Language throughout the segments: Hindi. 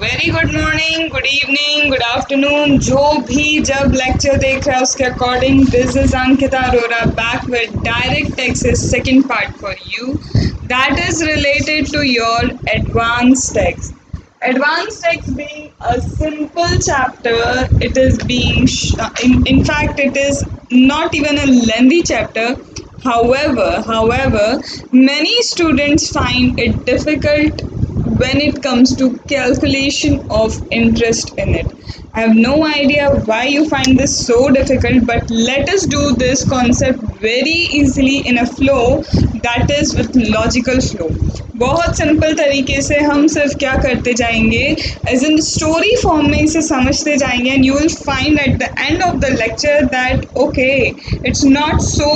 Very good morning, good evening, good afternoon, जो भी जब लेक्चर देख रहा है उसके according. This is Ankita Arora back with direct text second part for you that is related to your advanced text. Advanced text being a simple chapter, it is being in fact it is not even a lengthy chapter. However, many students find it difficult when it comes to calculation of interest in it. I have no idea why you find this so difficult, but let us do this concept very easily in a flow, that is with logical flow. बहुत सिंपल तरीके से हम सिर्फ क्या करते जाएंगे, एज इन स्टोरी फॉर्म में इसे समझते जाएंगे, and you will find at the end of the lecture that okay it's not so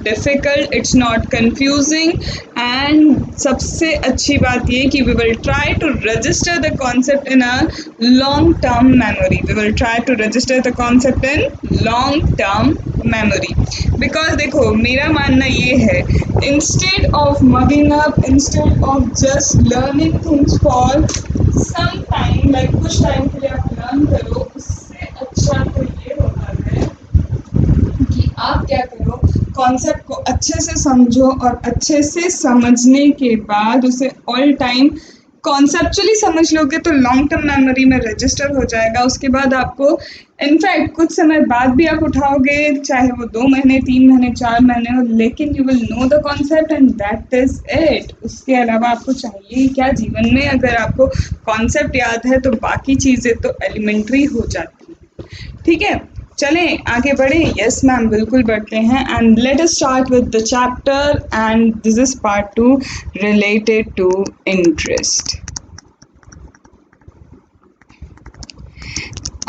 difficult, it's not confusing, and सबसे अच्छी बात ये कि we will try to register the concept in a long term memory. We will try to register the concept in long term memory. Because देखो, मेरा मानना ये है, instead of mugging up, instead of just learning things for some time, like कुछ टाइम के लिए आप लर्न करो, उससे अच्छा तो ये होता है कि आप क्या करो, कॉन्सेप्ट को अच्छे से समझो, और अच्छे से समझने के बाद उसे ऑल टाइम कॉन्सेप्चुअली समझ लोगे तो लॉन्ग टर्म मेमोरी में रजिस्टर हो जाएगा. उसके बाद आपको इनफैक्ट कुछ समय बाद भी आप उठाओगे, चाहे वो 2 महीने, 3 महीने, 4 महीने हो, लेकिन you will know the concept and that is it. उसके अलावा आपको चाहिए क्या जीवन में? अगर आपको कॉन्सेप्ट याद है तो बाकी चीज़ें तो एलिमेंट्री हो जाती हैं. ठीक है, चलें आगे बढ़े. यस मैम, बिल्कुल बढ़ते हैं. And let us start with the chapter, and this is part 2 related to interest.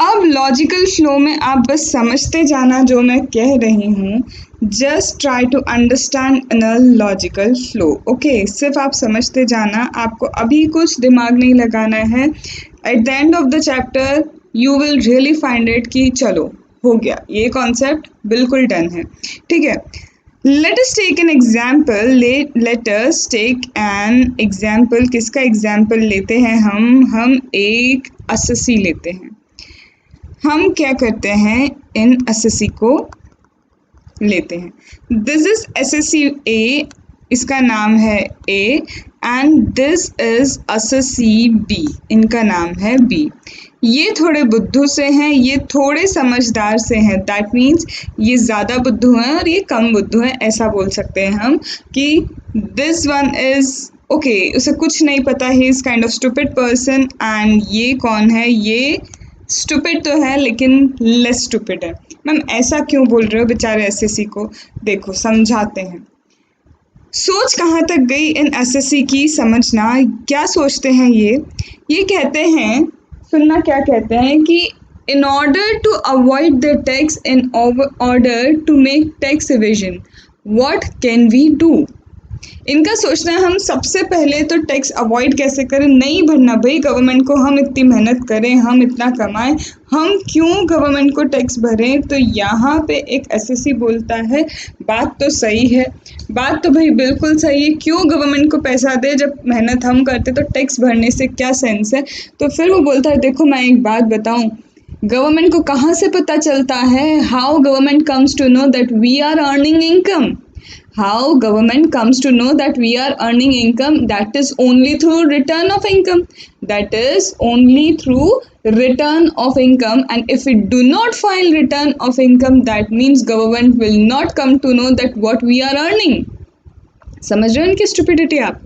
अब लॉजिकल फ्लो में आप बस समझते जाना जो मैं कह रही हूँ. Just try to understand in a logical flow. Okay, सिर्फ आप समझते जाना, आपको अभी कुछ दिमाग नहीं लगाना है. Eight the end of the chapter you will really find it कि चलो हो गया, ये कॉन्सेप्ट बिल्कुल डन है. ठीक है, let us take an example. Let us take an example. किसका एग्जाम्पल लेते हैं हम एक एसएससी लेते हैं. हम क्या करते हैं, इन एसएससी को लेते हैं. दिस इज एसएससी ए, इसका नाम है A, and this is assessee B, इनका नाम है बी. ये थोड़े बुद्धू से हैं, ये थोड़े समझदार से हैं. दैट मीन्स ये ज़्यादा बुद्धू हैं और ये कम बुद्धू हैं. ऐसा बोल सकते हैं हम कि दिस वन इज़ ओके, उसे कुछ नहीं पता, he is kind of stupid person. And ये कौन है, ये स्टूपिड तो है लेकिन लेस स्टूपिड है. मैम ऐसा क्यों बोल रहे हो बेचारे एसएससी को? देखो समझाते हैं. सोच कहाँ तक गई इन एसएससी की, समझना. क्या सोचते हैं ये कहते हैं, सुनना क्या कहते हैं कि in order to avoid the tax, in order to make tax evasion, what can we do? इनका सोचना है हम सबसे पहले तो टैक्स अवॉइड कैसे करें. नहीं भरना भाई गवर्नमेंट को, हम इतनी मेहनत करें, हम इतना कमाएं, हम क्यों गवर्नमेंट को टैक्स भरें. तो यहाँ पे एक एसएससी बोलता है बात तो सही है, बात तो भाई बिल्कुल सही है, क्यों गवर्नमेंट को पैसा दे जब मेहनत हम करते, तो टैक्स भरने से क्या सेंस है. तो फिर वो बोलता है देखो मैं एक बात बताऊँ, गवर्नमेंट को कहाँ से पता चलता है, how government comes to know that we are earning income. How government comes to know that we are earning income? That is only through return of income. That is only through return of income. And if we do not file return of income, that means government will not come to know that what we are earning. समझ रहे हो इनकी स्टूपिडिटी आप?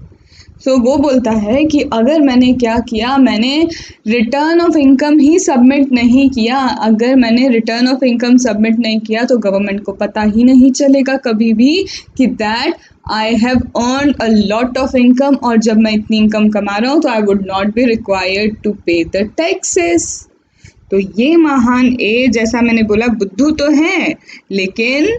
तो वो बोलता है कि अगर मैंने क्या किया, मैंने return of income he submit नहीं किया, अगर मैंने रिटर्न ऑफ इनकम सबमिट नहीं किया तो गवर्नमेंट को पता ही नहीं चलेगा कभी भी कि that I have earn a lot of income, और जब मैं इतनी इनकम कमा रहा हूँ तो I would not be required to pay the taxes. तो ये महान ए, जैसा मैंने बोला बुद्धू तो हैं लेकिन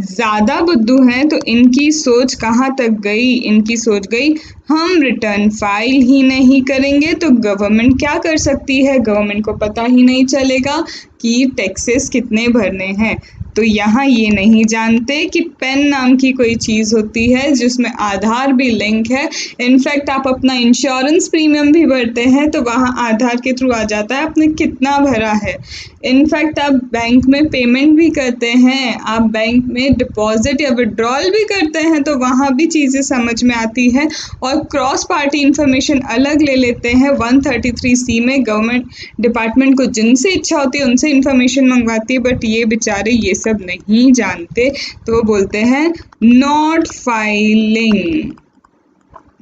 ज़्यादा बुद्धू हैं. तो इनकी सोच कहाँ तक गई, इनकी सोच गई हम रिटर्न फाइल ही नहीं करेंगे तो गवर्नमेंट क्या कर सकती है, गवर्नमेंट को पता ही नहीं चलेगा कि टैक्सेस कितने भरने हैं. तो यहाँ ये नहीं जानते कि पेन नाम की कोई चीज़ होती है जिसमें आधार भी लिंक है। इनफैक्ट आप अपना इंश्योरेंस प्रीमियम भी भरते हैं तो वहाँ आधार के थ्रू आ जाता है आपने कितना भरा है। इनफैक्ट आप बैंक में पेमेंट भी करते हैं, आप बैंक में डिपॉजिट या विड्रॉल भी करते हैं तो वहाँ भी चीज़ें समझ में आती है। और क्रॉस पार्टी इंफॉर्मेशन अलग ले लेते हैं 133C में, गवर्नमेंट डिपार्टमेंट को जिनसे इच्छा होती है उनसे इंफॉर्मेशन मंगवाती है, बट ये बेचारे ये सब नहीं जानते तो वो बोलते हैं not filing,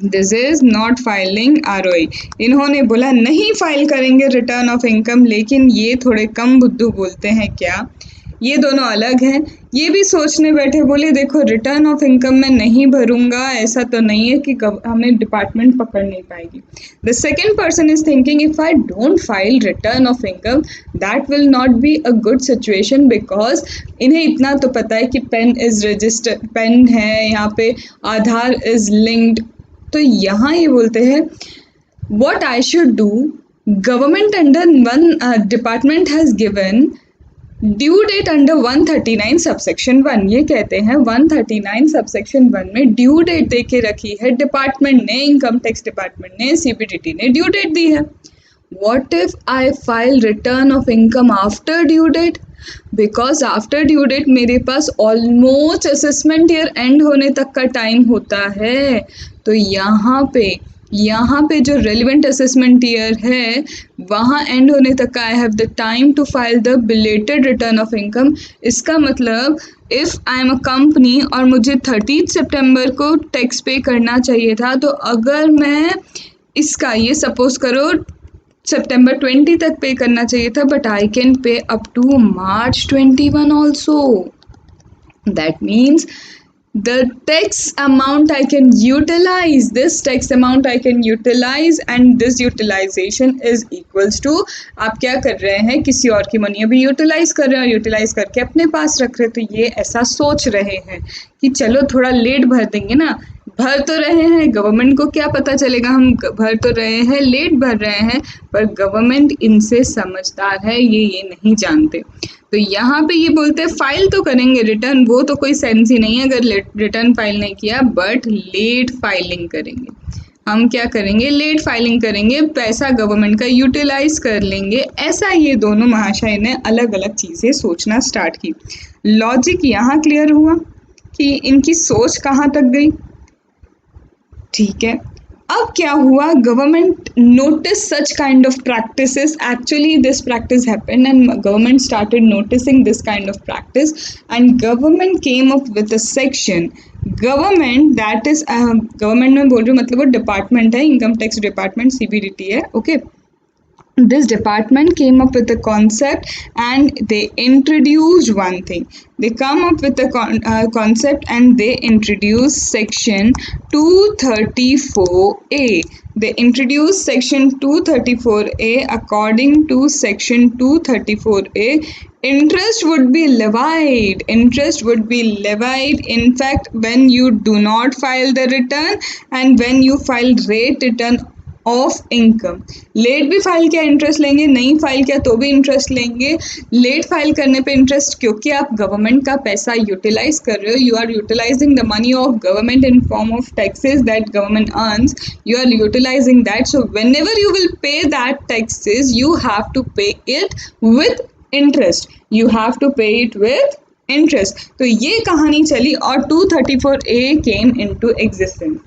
this is not filing ROI। इन्होंने बोला नहीं फाइल करेंगे रिटर्न ऑफ इनकम, लेकिन ये थोड़े कम बुद्धू बोलते हैं क्या, ये दोनों अलग हैं। ये भी सोचने बैठे, बोले देखो रिटर्न ऑफ इनकम मैं नहीं भरूंगा ऐसा तो नहीं है कि हमें डिपार्टमेंट पकड़ नहीं पाएगी। The second person is thinking if I don't file return of income that will not be a good situation, because इन्हें इतना तो पता है कि पेन इज रजिस्टर्ड, पेन है यहाँ पे, आधार इज लिंक्ड। तो यहाँ ये बोलते हैं what I should do, government under one department has given due date under 139 subsection 1। ये कहते हैं 139 सबसेक्शन 1 में ड्यू डेट दे के रखी है डिपार्टमेंट ने, इनकम टैक्स डिपार्टमेंट ने, CBDT ने ड्यू डेट दी है। What if I file return of income after due date? Because after due date मेरे पास ऑलमोस्ट असेसमेंट ईयर एंड होने तक का टाइम होता है। तो यहाँ पे जो रेलिवेंट असेसमेंट ईयर है वहाँ एंड होने तक का I have the time to file the belated return of income. इसका मतलब if I am a company और मुझे 30 सितंबर को टैक्स पे करना चाहिए था, तो अगर मैं इसका ये सपोज करो सितंबर 20 तक पे करना चाहिए था, but I can pay up to March 21 also. That means the tax amount I can utilize, this tax amount I can utilize and this utilization is equals to, आप क्या कर रहे हैं किसी और की मनी अभी यूटिलाइज कर रहे हैं और यूटिलाइज करके अपने पास रख रहे, तो ये ऐसा सोच रहे हैं कि चलो थोड़ा लेट भर देंगे ना, भर तो रहे हैं, गवर्नमेंट को क्या पता चलेगा हम भर तो रहे हैं, लेट भर रहे हैं, पर गवर्नमेंट इनसे समझदार है, ये नहीं जानते। तो यहाँ पे ये बोलते हैं फाइल तो करेंगे रिटर्न, वो तो कोई सेंस ही नहीं है अगर रिटर्न फाइल नहीं किया, बट लेट फाइलिंग करेंगे। हम क्या करेंगे, लेट फाइलिंग करेंगे, पैसा गवर्नमेंट का यूटिलाइज कर लेंगे। ऐसा ये दोनों महाशय ने अलग अलग चीज़ें सोचना स्टार्ट की। लॉजिक यहाँ क्लियर हुआ कि इनकी सोच कहाँ तक गई, ठीक है। अब क्या हुआ, government noticed such kind of practices. Actually this practice happened and government started noticing this kind of practice and government came up with a section. Government that is government में बोल रही हूँ मतलब वो डिपार्टमेंट है, इनकम टैक्स डिपार्टमेंट, CBDT है, okay. This department came up with a concept and they introduced one thing. They come up with a concept and they introduced section 234A. They introduced section 234A. According to section 234A, interest would be levied. Interest would be levied. In fact, when you do not file the return and when you file rate return of income. Late भी फाइल किया इंटरेस्ट लेंगे, नहीं फाइल किया तो भी इंटरेस्ट लेंगे। लेट फाइल करने पे इंटरेस्ट, क्योंकि आप गवर्नमेंट का पैसा यूटिलाइज कर रहे हो, you are utilising the money of government in form of taxes that government earns, you are utilising that, so whenever you will pay that taxes you have to pay it with interest, you have to pay it with interest. तो ये कहानी चली और 234A came into existence.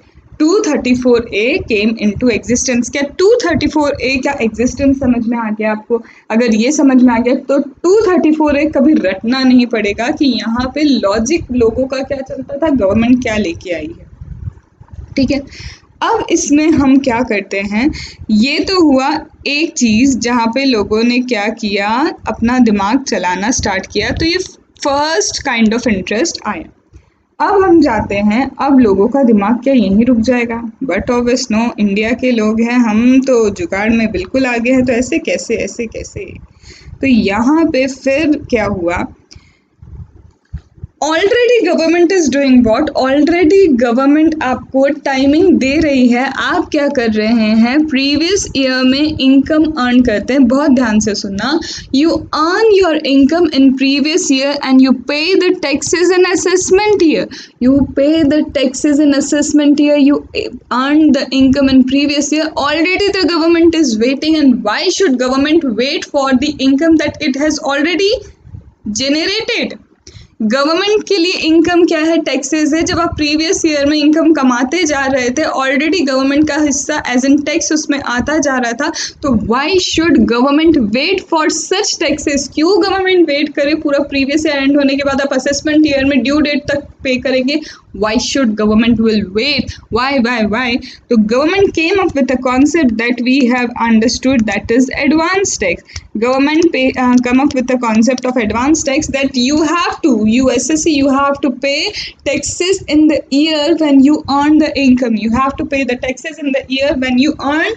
234A came into existence. क्या 234A का एग्जिस्टेंस समझ में आ गया आपको? अगर ये समझ में आ गया तो 234A कभी रटना नहीं पड़ेगा कि यहाँ पे लॉजिक लोगों का क्या चलता था, गवर्नमेंट क्या लेके आई है, ठीक है। अब इसमें हम क्या करते हैं, ये तो हुआ एक चीज़ जहाँ पे लोगों ने क्या किया, अपना दिमाग चलाना स्टार्ट किया, तो ये फर्स्ट काइंड ऑफ इंटरेस्ट आया। अब हम जाते हैं, अब लोगों का दिमाग क्या यहीं रुक जाएगा? बट ऑब्वियस नो, इंडिया के लोग हैं हम, तो जुगाड़ में बिल्कुल आगे हैं, तो ऐसे कैसे। तो यहाँ पे फिर क्या हुआ, already government is doing what, already government आपको टाइमिंग दे रही है, आप क्या कर रहे हैं, प्रीवियस ईयर में इनकम अर्न करते हैं, बहुत ध्यान से सुनना, you earn your income in previous year and you pay the taxes in assessment year, you pay the taxes in assessment year, you earn the income in previous year, already the government is waiting. And why should government wait for the income that it has already generated? Government के लिए इनकम क्या है, टैक्सेस है। जब आप प्रीवियस ईयर में इनकम कमाते जा रहे थे, ऑलरेडी गवर्नमेंट का हिस्सा एज इन टैक्स उसमें आता जा रहा था, तो why should government wait for such taxes? क्यों गवर्नमेंट वेट करे? पूरा प्रीवियस ईयर एंड होने के बाद आप असेसमेंट ईयर में ड्यू डेट तक पे करेंगे। Why should government will wait? Why? So government came up with a concept that we have understood, that is advance tax. Government come up with the concept of advance tax, that you SSC, you have to pay taxes in the year when you earn the income. You have to pay the taxes in the year when you earn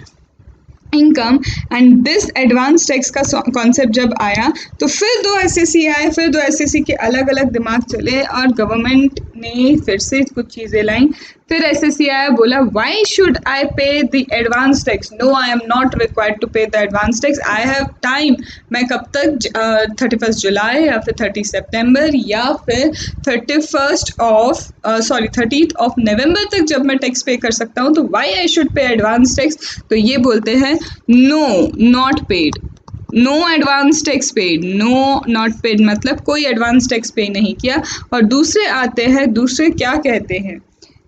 income. And this advance tax का कॉन्सेप्ट जब आया तो फिर दो एसएससी आए, फिर दो एसएससी के अलग अलग दिमाग चले और गवर्नमेंट ने फिर से कुछ चीज़ें लाई। फिर एसएससी आया, बोला why should I pay the advance tax? No, I'm not required to pay the advance tax, I have time. मैं कब तक, 31 जुलाई या फिर 30 सितंबर या फिर 30th ऑफ नवंबर तक जब मैं टैक्स पे कर सकता हूँ, तो why I should pay advance tax? तो ये बोलते हैं no, not paid, no advance tax paid, no not paid मतलब कोई एडवांस टैक्स पे नहीं किया। और दूसरे आते हैं, दूसरे क्या कहते हैं,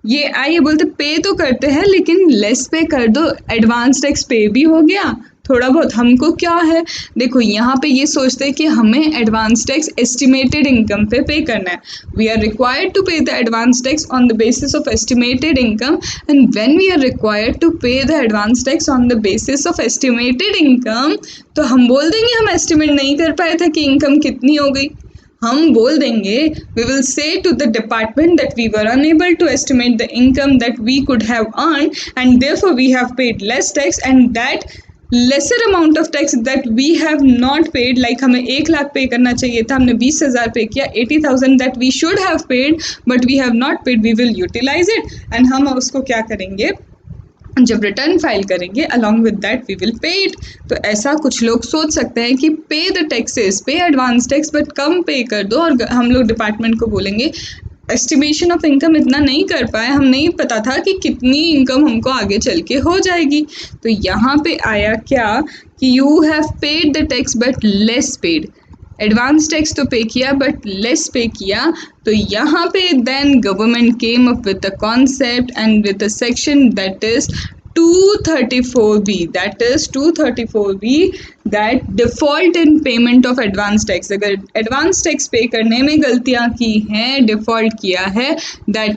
ये आइए बोलते पे तो करते हैं लेकिन लेस पे कर दो, एडवांस टैक्स पे भी हो गया, थोड़ा बहुत हमको क्या है। देखो यहाँ पे ये सोचते हैं कि हमें advance tax estimated income pay करना है। We are required to pay the advance tax on the basis of estimated income, and when we are required to pay the advance tax on the basis of estimated income, तो हम बोल देंगे हम एस्टिमेट नहीं कर पाए थे कि इनकम कितनी हो गई। हम बोल देंगे, we will say to the department that we were unable to estimate the income that we could have earned and therefore we have paid less tax, and that lesser amount of tax that we have not paid, like हमें 1 लाख पे करना चाहिए था, हमने 20,000 पे किया, 80,000 that we should have paid but we have not paid, we will utilize it and हम उसको क्या करेंगे, जब रिटर्न फाइल करेंगे along with that we will pay it. तो ऐसा कुछ लोग सोच सकते हैं कि pay the taxes, pay advance tax but कम पे कर दो, और हम लोग डिपार्टमेंट को बोलेंगे एस्टिमेशन ऑफ इनकम इतना नहीं कर पाए, हम नहीं पता था कि कितनी इनकम हमको आगे चल के हो जाएगी। तो यहाँ पे आया क्या कि you have paid the tax but less paid, advance tax तो पे किया बट लेस पे किया। तो यहाँ पे then government came up with the concept and with the section that is 234B, that is 234B, that default in payment of advance tax। अगर advance tax पे करने में गलतियाँ की हैं, default किया है, that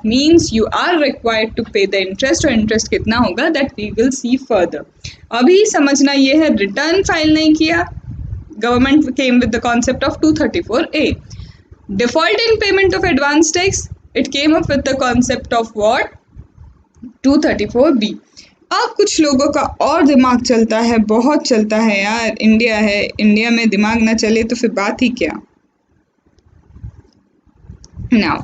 means you are required to pay the interest, और interest कितना होगा that we will see further। अभी समझना ये है, रिटर्न फाइल नहीं किया, government came with the concept of 234A। Default in payment of advance tax, it came up with the concept of what? 234B। अब कुछ लोगों का और दिमाग चलता है, बहुत चलता है यार, इंडिया है, इंडिया में दिमाग ना चले तो फिर बात ही क्या। नाउ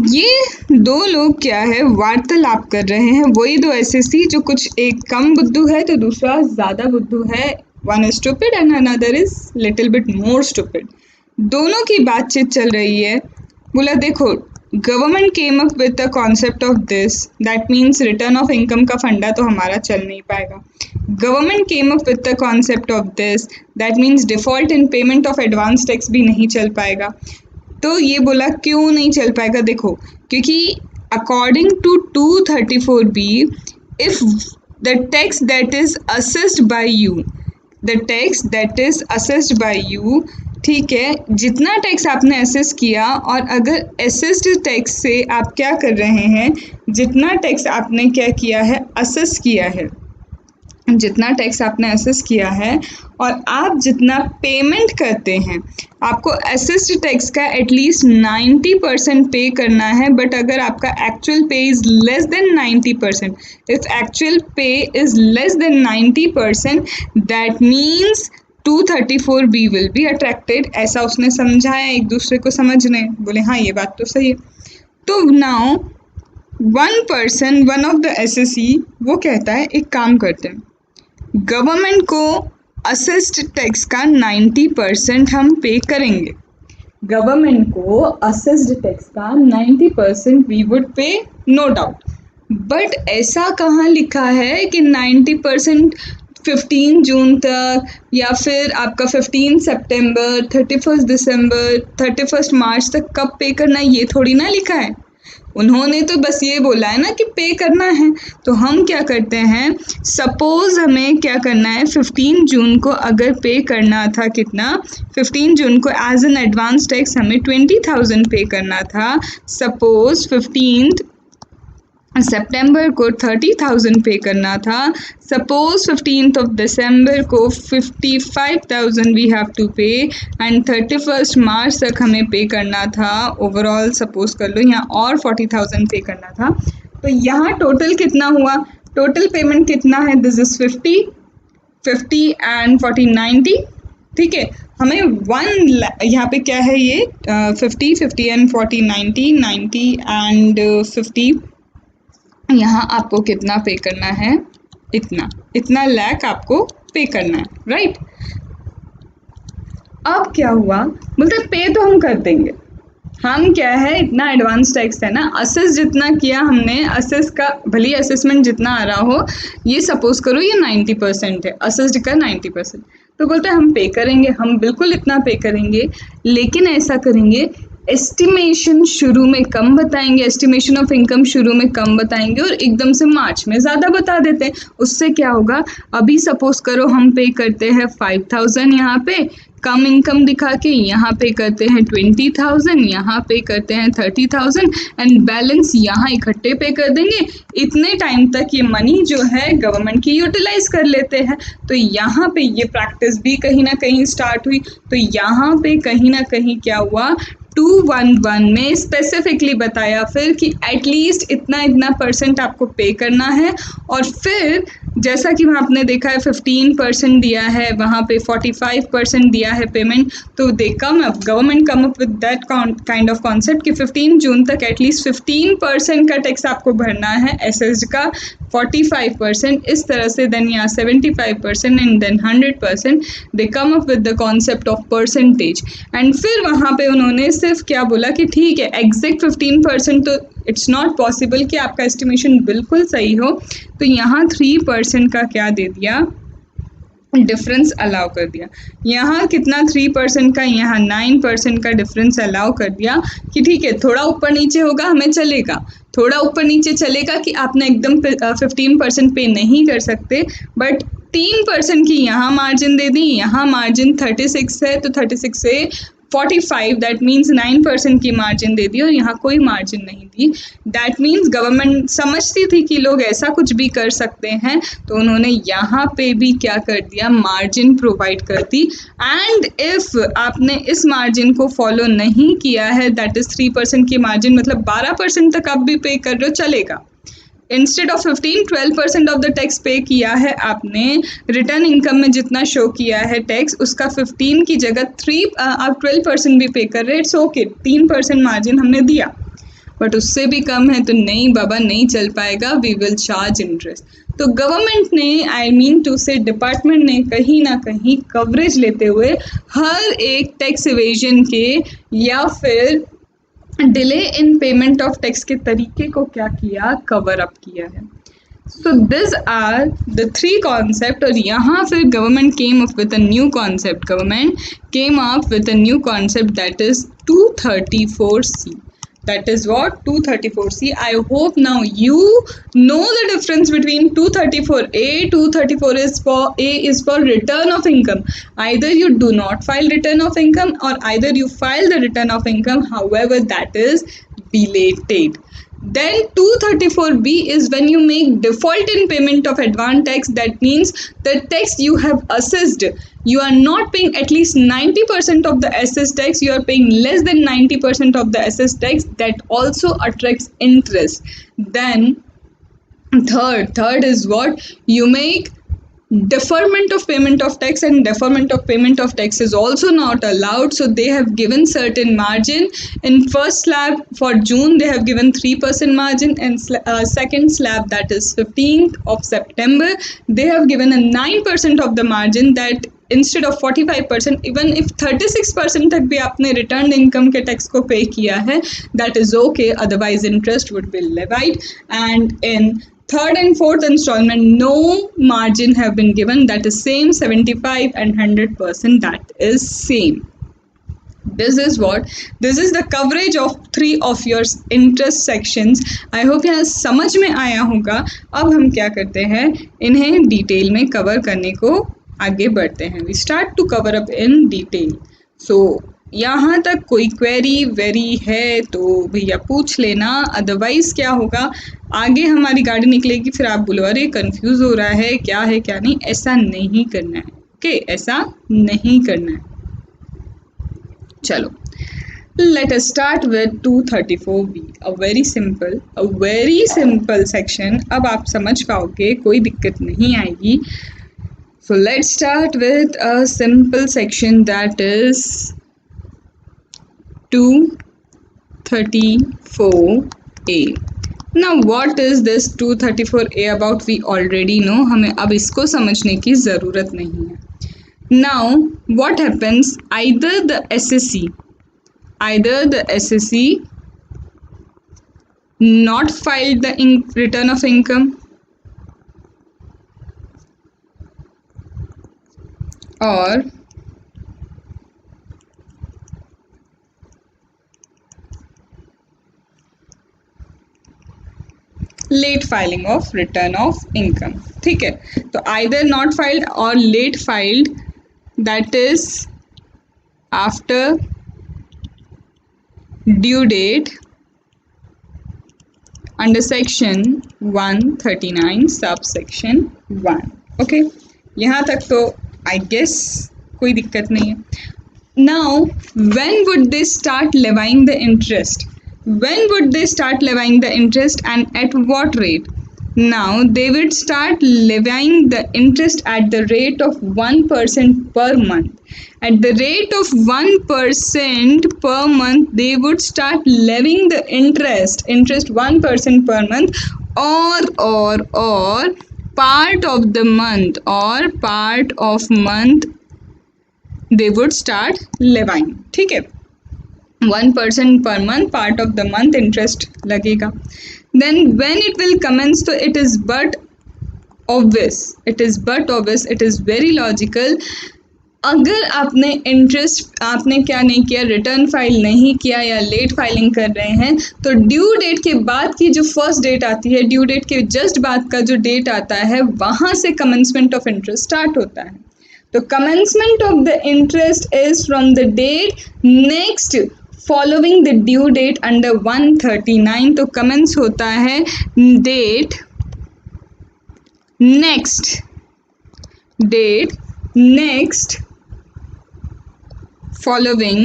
ये दो लोग क्या है, वार्तालाप कर रहे हैं, वही दो एसएससी जो कुछ एक कम बुद्धू है तो दूसरा ज़्यादा बुद्धू है, one is stupid and another is little bit more stupid. दोनों की बातचीत चल रही है। बोला देखो, government came up with the concept of this, that means return of income का फंडा तो हमारा चल नहीं पाएगा। Government came up with the concept of this, that means default in payment of advance tax भी नहीं चल पाएगा। तो ये बोला क्यों नहीं चल पाएगा, देखो क्योंकि according to 234B, if the tax that is assessed by you, the tax that is assessed by you, ठीक है, जितना टैक्स आपने असेस किया, और अगर असेस्ड टैक्स से आप क्या कर रहे हैं, जितना टैक्स आपने क्या किया है, असेस किया है, जितना टैक्स आपने असेस किया है और आप जितना पेमेंट करते हैं, आपको असेस्ड टैक्स का एटलीस्ट 90% पे करना है। बट अगर आपका actual pay is less than 90%, if actual pay is less than 90%, that means 234B will be attracted, ऐसा उसने समझाया, एक दूसरे को समझने, बोले हाँ ये बात तो सही है। तो now one of the assessee वो कहता है एक काम करते हैं, गवर्नमेंट को असिस्ट टैक्स का 90% हम पे करेंगे, गवर्नमेंट को असिस्ट टैक्स का 90% वी वुड पे, नो डाउट। बट ऐसा कहाँ लिखा है कि 90% 15 जून तक, या फिर आपका 15 सितंबर, 31 दिसंबर, 31 मार्च तक कब पे करना है, ये थोड़ी ना लिखा है। उन्होंने तो बस ये बोला है ना कि पे करना है। तो हम क्या करते हैं, सपोज हमें क्या करना है, 15 जून को अगर पे करना था, कितना, 15 जून को एज एन एडवांस टैक्स हमें 20,000 पे करना था। सपोज 15 सितंबर को 30,000 पे करना था। सपोज 15th ऑफ दिसंबर को 55,000 वी हैव टू पे, एंड 31 मार्च तक हमें पे करना था। ओवरऑल सपोज कर लो यहाँ और 40,000 पे करना था। तो यहाँ टोटल कितना हुआ, टोटल पेमेंट कितना है, दिस इज 50 एंड 40 90, ठीक है। हमें 1 यहाँ पे क्या है, ये 50 एंड 40 90 एंड 50, यहाँ आपको कितना पे करना है, इतना लाख आपको पे करना है, राइट। अब क्या हुआ, बोलते पे तो हम कर देंगे, हम क्या है, इतना एडवांस टैक्स है ना, असेस जितना किया हमने, असेस का भले असेसमेंट जितना आ रहा हो, ये सपोज करो ये 90% है, असेस्ड का 90%, तो बोलते हैं हम पे करेंगे, हम बिल्कुल इतना पे करेंगे, लेकिन ऐसा करेंगे, एस्टिमेशन शुरू में कम बताएंगे, एस्टिमेशन ऑफ इनकम शुरू में कम बताएंगे और एकदम से मार्च में ज़्यादा बता देते हैं। उससे क्या होगा, अभी सपोज करो हम पे करते हैं 5,000 यहाँ पे कम इनकम दिखा के, यहाँ पे करते हैं 20,000, यहाँ पे करते हैं 30,000 एंड बैलेंस यहाँ इकट्ठे पे कर देंगे। इतने टाइम तक ये मनी जो है गवर्नमेंट की यूटिलाइज कर लेते हैं। तो यहाँ पे ये प्रैक्टिस भी कहीं ना कहीं स्टार्ट हुई। तो यहाँ पे कहीं ना कहीं क्या हुआ, 211 में स्पेसिफिकली बताया फिर कि एटलीस्ट इतना परसेंट आपको पे करना है। और फिर जैसा कि वहाँ आपने देखा है 15% दिया है, वहाँ पे 45% दिया है पेमेंट, तो they come up, government come up with that kind of concept कि 15 जून तक एटलीस्ट 15% का टैक्स आपको भरना है, एसएस का 45%, इस तरह से देन यहाँ 75% and then 100%, they come up with the concept of percentage. And फिर वहाँ पे उन्होंने सिर्फ क्या बोला कि ठीक है एग्जैक्ट 15% तो इट्स नॉट पॉसिबल कि आपका एस्टिमेशन बिल्कुल सही हो, तो यहाँ 3% का क्या दे दिया, डिफरेंस अलाउ कर दिया। यहाँ कितना 3% का, यहाँ 9% का डिफरेंस अलाउ कर दिया कि ठीक है थोड़ा ऊपर नीचे होगा हमें चलेगा, थोड़ा ऊपर नीचे चलेगा कि आपने एकदम 15% पे नहीं कर सकते, बट 3% की यहाँ मार्जिन दे दी, यहाँ मार्जिन 36 है तो 36 से 45 दैट मीन्स 9% की मार्जिन दे दी और यहाँ कोई मार्जिन नहीं दी। दैट मीन्स गवर्नमेंट समझती थी कि लोग ऐसा कुछ भी कर सकते हैं, तो उन्होंने यहाँ पे भी क्या कर दिया, मार्जिन प्रोवाइड कर दी। एंड इफ़ आपने इस मार्जिन को फॉलो नहीं किया है, दैट इज़ 3% की मार्जिन, मतलब 12% तक आप भी पे कर रहे हो चलेगा। Instead of 15-12% of the tax पे किया है आपने, रिटर्न इनकम में जितना शो किया है टैक्स उसका 15 की जगह आप 12% भी पे कर रहे हैं, इट्स ओके, 3% मार्जिन हमने दिया, बट उससे भी कम है तो नहीं बाबा नहीं चल पाएगा, वी विल चार्ज इंटरेस्ट। तो गवर्नमेंट ने, आई मीन टू से डिपार्टमेंट ने कहीं ना कहीं कवरेज लेते हुए हर एक टैक्स इवेजन के या फिर delay in payment of tax के तरीके को क्या किया, कवर अप किया है। So this are the 3 concept. और यहाँ फिर government came up with a new concept, government came up with a new concept that is 234C. That is what 234C. I hope now you know the difference between 234A. 234 is for return of income. Either you do not file return of income or either you file the return of income, however that is belated. Then 234B is when you make default in payment of advance tax. That means the tax you have assessed, you are not paying at least 90% of the assessed tax, you are paying less than 90% of the assessed tax, that also attracts interest. Then third is what you make deferment of payment of tax, and deferment of payment of tax is also not allowed. So they have given certain margin. In first slab for June they have given 3% margin, and second slab, that is 15th of September, they have given a 9% of the margin, that instead of 45%, even if 36% तक भी आपने रिटर्न इनकम के टैक्स को पे किया है, that is okay, otherwise interest would be levied. And in third and fourth installment, no margin have been given, that is same 75 and 100%, that is same. This is the coverage of 3 of your interest sections. I hope यहाँ समझ में आया होगा. अब हम क्या करते हैं, इन्हें डिटेल में कवर करने को आगे बढ़ते हैं. We start to cover up in detail. So यहाँ तक कोई क्वेरी वेरी है तो भैया पूछ लेना, अदरवाइज क्या होगा, आगे हमारी गाड़ी निकलेगी, फिर आप बोलो अरे कंफ्यूज हो रहा है, क्या है क्या नहीं. ऐसा नहीं करना है. ओके, ऐसा नहीं करना है. चलो, let us start with 234B, a very simple section. अब आप समझ पाओगे, कोई दिक्कत नहीं आएगी. So let's start with a simple section, that is 234A. Now what is this 234A about? We already know, हमें अब इसको समझने की ज़रूरत नहीं है. Now what happens, either the SSC not filed the return of income, or late filing of return of income. ठीक है, तो आइदर नॉट फाइल्ड और late filed, that is after due date under section 139 sub section 1. Okay, यहाँ तक तो आई गेस कोई दिक्कत नहीं है. Now when would they start levying the interest? When would they start levying the interest and at what rate? Now they would start levying the interest at the rate of 1% per month. At the rate of 1% per month, they would start levying the interest 1% per month, or part of the month, they would start levying. ठीक है, 1% per month, part of the month interest लगेगा. Then when it will commence, तो it is but obvious, it is very logical. अगर आपने इंटरेस्ट आपने क्या नहीं किया, रिटर्न फाइल नहीं किया या लेट फाइलिंग कर रहे हैं, तो ड्यू डेट के बाद की जो फर्स्ट डेट आती है, ड्यू डेट के जस्ट बाद का जो डेट आता है, वहाँ से कमेंसमेंट ऑफ इंटरेस्ट स्टार्ट होता है. तो commencement of the interest is from the date next following the due date under 139. तो कमेंस होता है date next following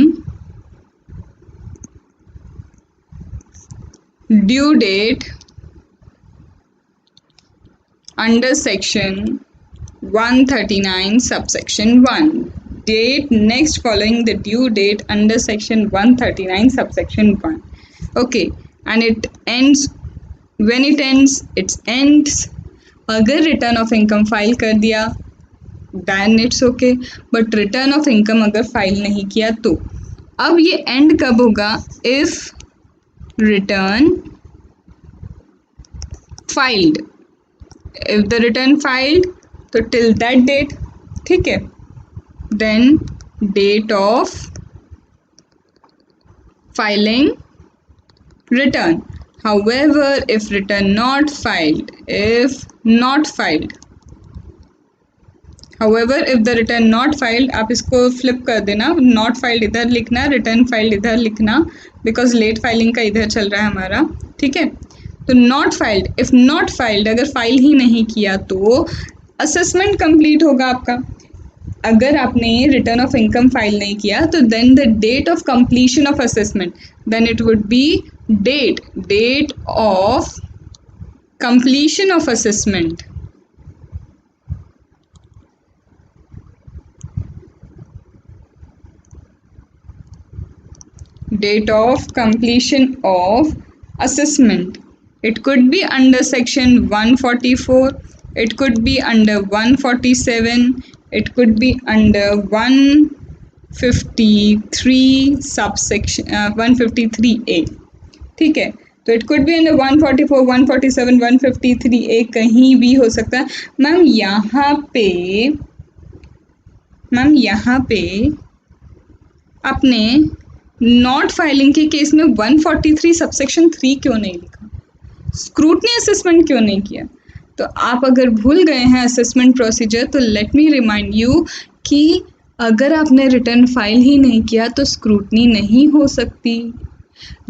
due date under section 139 subsection 1. Date next following the due date under section 139 subsection 1. Okay, and it ends when it ends, it ends अगर रिटर्न ऑफ इनकम फाइल कर दिया then it's okay, but return of income अगर फाइल नहीं किया तो. अब ये एंड कब होगा? If return filed, if the return filed, तो टिल दैट डेट. ठीक है, then date of filing return. However, if return not filed, however if the return not filed, आप इसको फ्लिप कर देना, not filed इधर लिखना, return filed इधर लिखना, because late filing का इधर चल रहा है हमारा. ठीक है, तो not filed, if not filed, अगर फाइल ही नहीं किया तो असेसमेंट कंप्लीट होगा आपका. अगर आपने रिटर्न ऑफ इनकम फाइल नहीं किया तो then the date of completion of assessment, then it would be date of completion of assessment. date of completion of assessment. It could be under section 144, it could be under 147, it could be under 153 subsection 153A. ठीक है, तो it could be under 144, 147, 153A, कहीं भी हो सकता है। मैम यहाँ पे आपने नॉट फाइलिंग के केस में 143 सबसेक्शन 3 क्यों नहीं लिखा, स्क्रूटनी असेसमेंट क्यों नहीं किया? तो आप अगर भूल गए हैं असेसमेंट प्रोसीजर, तो लेट मी रिमाइंड यू कि अगर आपने रिटर्न फाइल ही नहीं किया तो स्क्रूटनी नहीं हो सकती।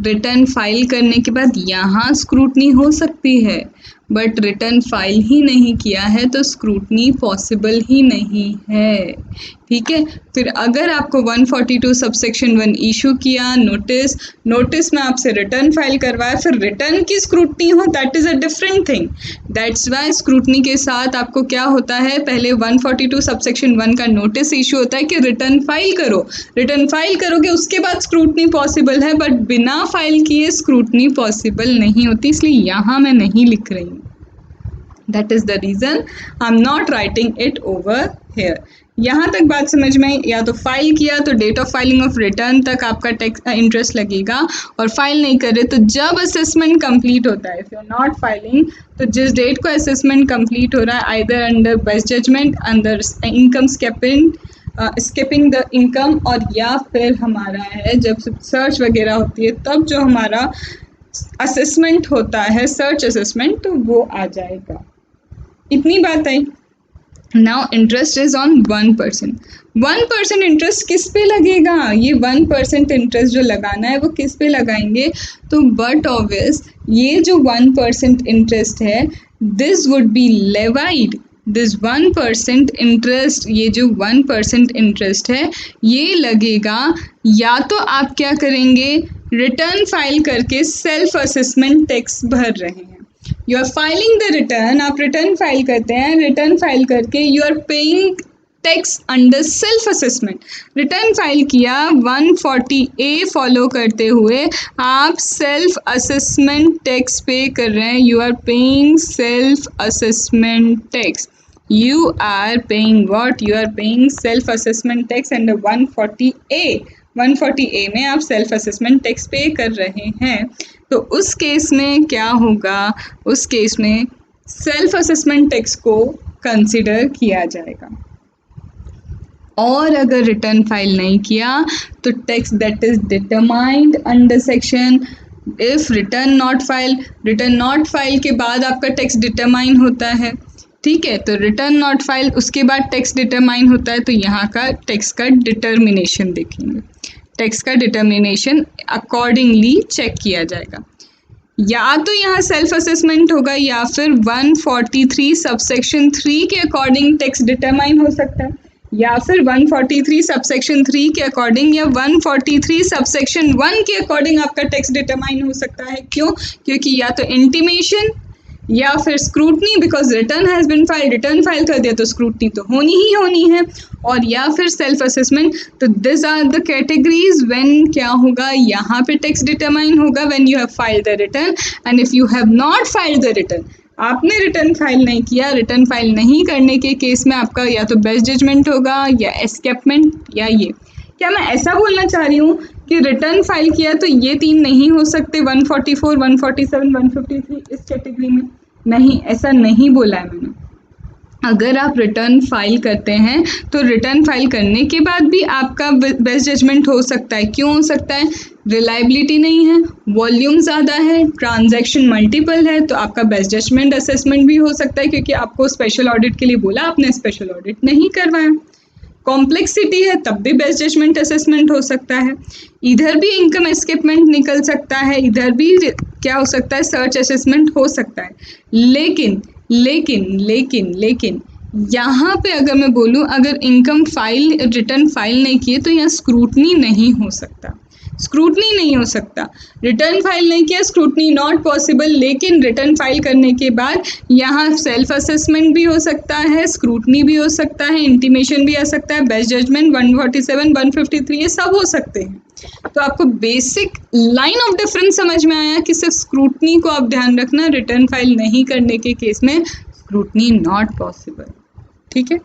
रिटर्न फाइल करने के बाद यहाँ स्क्रूटनी हो सकती है, बट रिटर्न फाइल ही नहीं किया है तो स्क्रूटनी पॉसिबल ही नहीं है। ठीक है, फिर अगर आपको 142 सबसेक्शन 1 इशू किया, नोटिस में आपसे रिटर्न फाइल करवाया, फिर रिटर्न की स्क्रूटनी हो, that is a different thing. That's why scrutiny के साथ आपको क्या होता है, पहले 142 सबसेक्शन 1 का नोटिस इशू होता है कि रिटर्न फाइल करो, रिटर्न फाइल करोगे उसके बाद स्क्रूटनी पॉसिबल है, बट बिना फाइल किए स्क्रूटनी पॉसिबल नहीं होती, इसलिए यहाँ मैं नहीं लिख रही हूँ। That is the reason I'm not writing it over here. यहाँ तक बात समझ में, या तो फाइल किया तो date of filing of return तक आपका टैक्स इंटरेस्ट लगेगा, और फाइल नहीं कर रहे तो जब असेसमेंट कंप्लीट होता है, if you are not filing, तो जिस डेट को असेसमेंट कंप्लीट हो रहा है, either under best judgement, under income skipping the income, और या फिर हमारा है जब सर्च वगैरह होती है तब जो हमारा असेसमेंट होता है, सर्च असेसमेंट, तो वो आ जाएगा। इतनी बात आई। Now interest is on 1%। 1% interest किस पे लगेगा? ये 1% इंटरेस्ट जो लगाना है वो किस पे लगाएंगे? तो बट ऑब्वियस ये जो 1% इंटरेस्ट है, this would be levied, this 1% interest, ये जो 1% इंटरेस्ट है ये लगेगा, या तो आप क्या करेंगे, रिटर्न फाइल करके सेल्फ असेसमेंट टैक्स भर रहे हैं। You are filing the return, आप रिटर्न फाइल करते हैं, रिटर्न फाइल करके you are paying tax under self assessment. Return file किया, 140A फॉलो करते हुए आप सेल्फ असेसमेंट टैक्स पे कर रहे हैं, you are paying self assessment tax. You are paying what? You are paying self assessment tax under 140A. 140A में आप सेल्फ असेसमेंट टैक्स पे कर रहे हैं, तो उस केस में क्या होगा, उस केस में सेल्फ असेसमेंट टैक्स को कंसिडर किया जाएगा। और अगर रिटर्न फाइल नहीं किया तो tax that is determined under section, if return not file के बाद आपका टैक्स डिटरमाइन होता है। ठीक है, तो रिटर्न नॉट फाइल, उसके बाद टैक्स डिटरमाइन होता है, तो यहाँ का टैक्स का डिटर्मिनेशन देखेंगे, टैक्स का डिटर्मिनेशन अकॉर्डिंगली चेक किया जाएगा। या तो यहाँ सेल्फ असेसमेंट होगा, या फिर 143 सबसेक्शन 3 के अकॉर्डिंग टैक्स डिटरमाइन हो सकता है, या फिर 143 सबसेक्शन 3 के अकॉर्डिंग, या 143 सबसेक्शन 1 के अकॉर्डिंग आपका टैक्स डिटरमाइन हो सकता है। क्यों? क्योंकि या तो इंटीमेशन या फिर scrutiny, because return has been file, return file कर दिया तो स्क्रूटनी तो होनी है, और या फिर सेल्फ असेसमेंट। तो this are the categories when क्या होगा, यहाँ पे टैक्स डिटरमाइन होगा when you have filed the return, and if you have not filed the return, आपने रिटर्न फाइल नहीं किया, रिटर्न फाइल नहीं करने के केस में आपका या तो बेस्ट जजमेंट होगा, या एस्केपमेंट, या ये। क्या मैं ऐसा बोलना चाह रही हूँ कि रिटर्न फाइल किया तो ये 3 नहीं हो सकते, 144, 147, 153 इस कैटेगरी में? नहीं, ऐसा नहीं बोला है मैंने। अगर आप रिटर्न फाइल करते हैं तो रिटर्न फाइल करने के बाद भी आपका बेस्ट जजमेंट हो सकता है। क्यों हो सकता है? रिलायबिलिटी नहीं है, वॉल्यूम ज़्यादा है, ट्रांजैक्शन मल्टीपल है, तो आपका बेस्ट जजमेंट असेसमेंट भी हो सकता है, क्योंकि आपको स्पेशल ऑडिट के लिए बोला, आपने स्पेशल ऑडिट नहीं करवाया। कॉम्प्लेक्सिटी है, तब भी बेस्ट जजमेंट असेसमेंट हो सकता है। इधर भी इनकम एस्केपमेंट निकल सकता है, इधर भी क्या हो सकता है, सर्च असेसमेंट हो सकता है। लेकिन यहाँ पे अगर मैं बोलूँ, अगर इनकम फाइल, रिटर्न फाइल नहीं किए तो यहाँ स्क्रूटनी नहीं हो सकता, स्क्रूटनी नहीं हो सकता। रिटर्न फाइल नहीं किया, स्क्रूटनी नॉट पॉसिबल, लेकिन रिटर्न फाइल करने के बाद यहाँ सेल्फ असेसमेंट भी हो सकता है, स्क्रूटनी भी हो सकता है, इंटीमेशन भी आ सकता है, बेस्ट जजमेंट 147, 153 ये सब हो सकते हैं। तो आपको बेसिक लाइन ऑफ डिफरेंस समझ में आया कि सिर्फ स्क्रूटनी को आप ध्यान रखना, रिटर्न फाइल नहीं करने के केस में स्क्रूटनी नॉट पॉसिबल। ठीक है,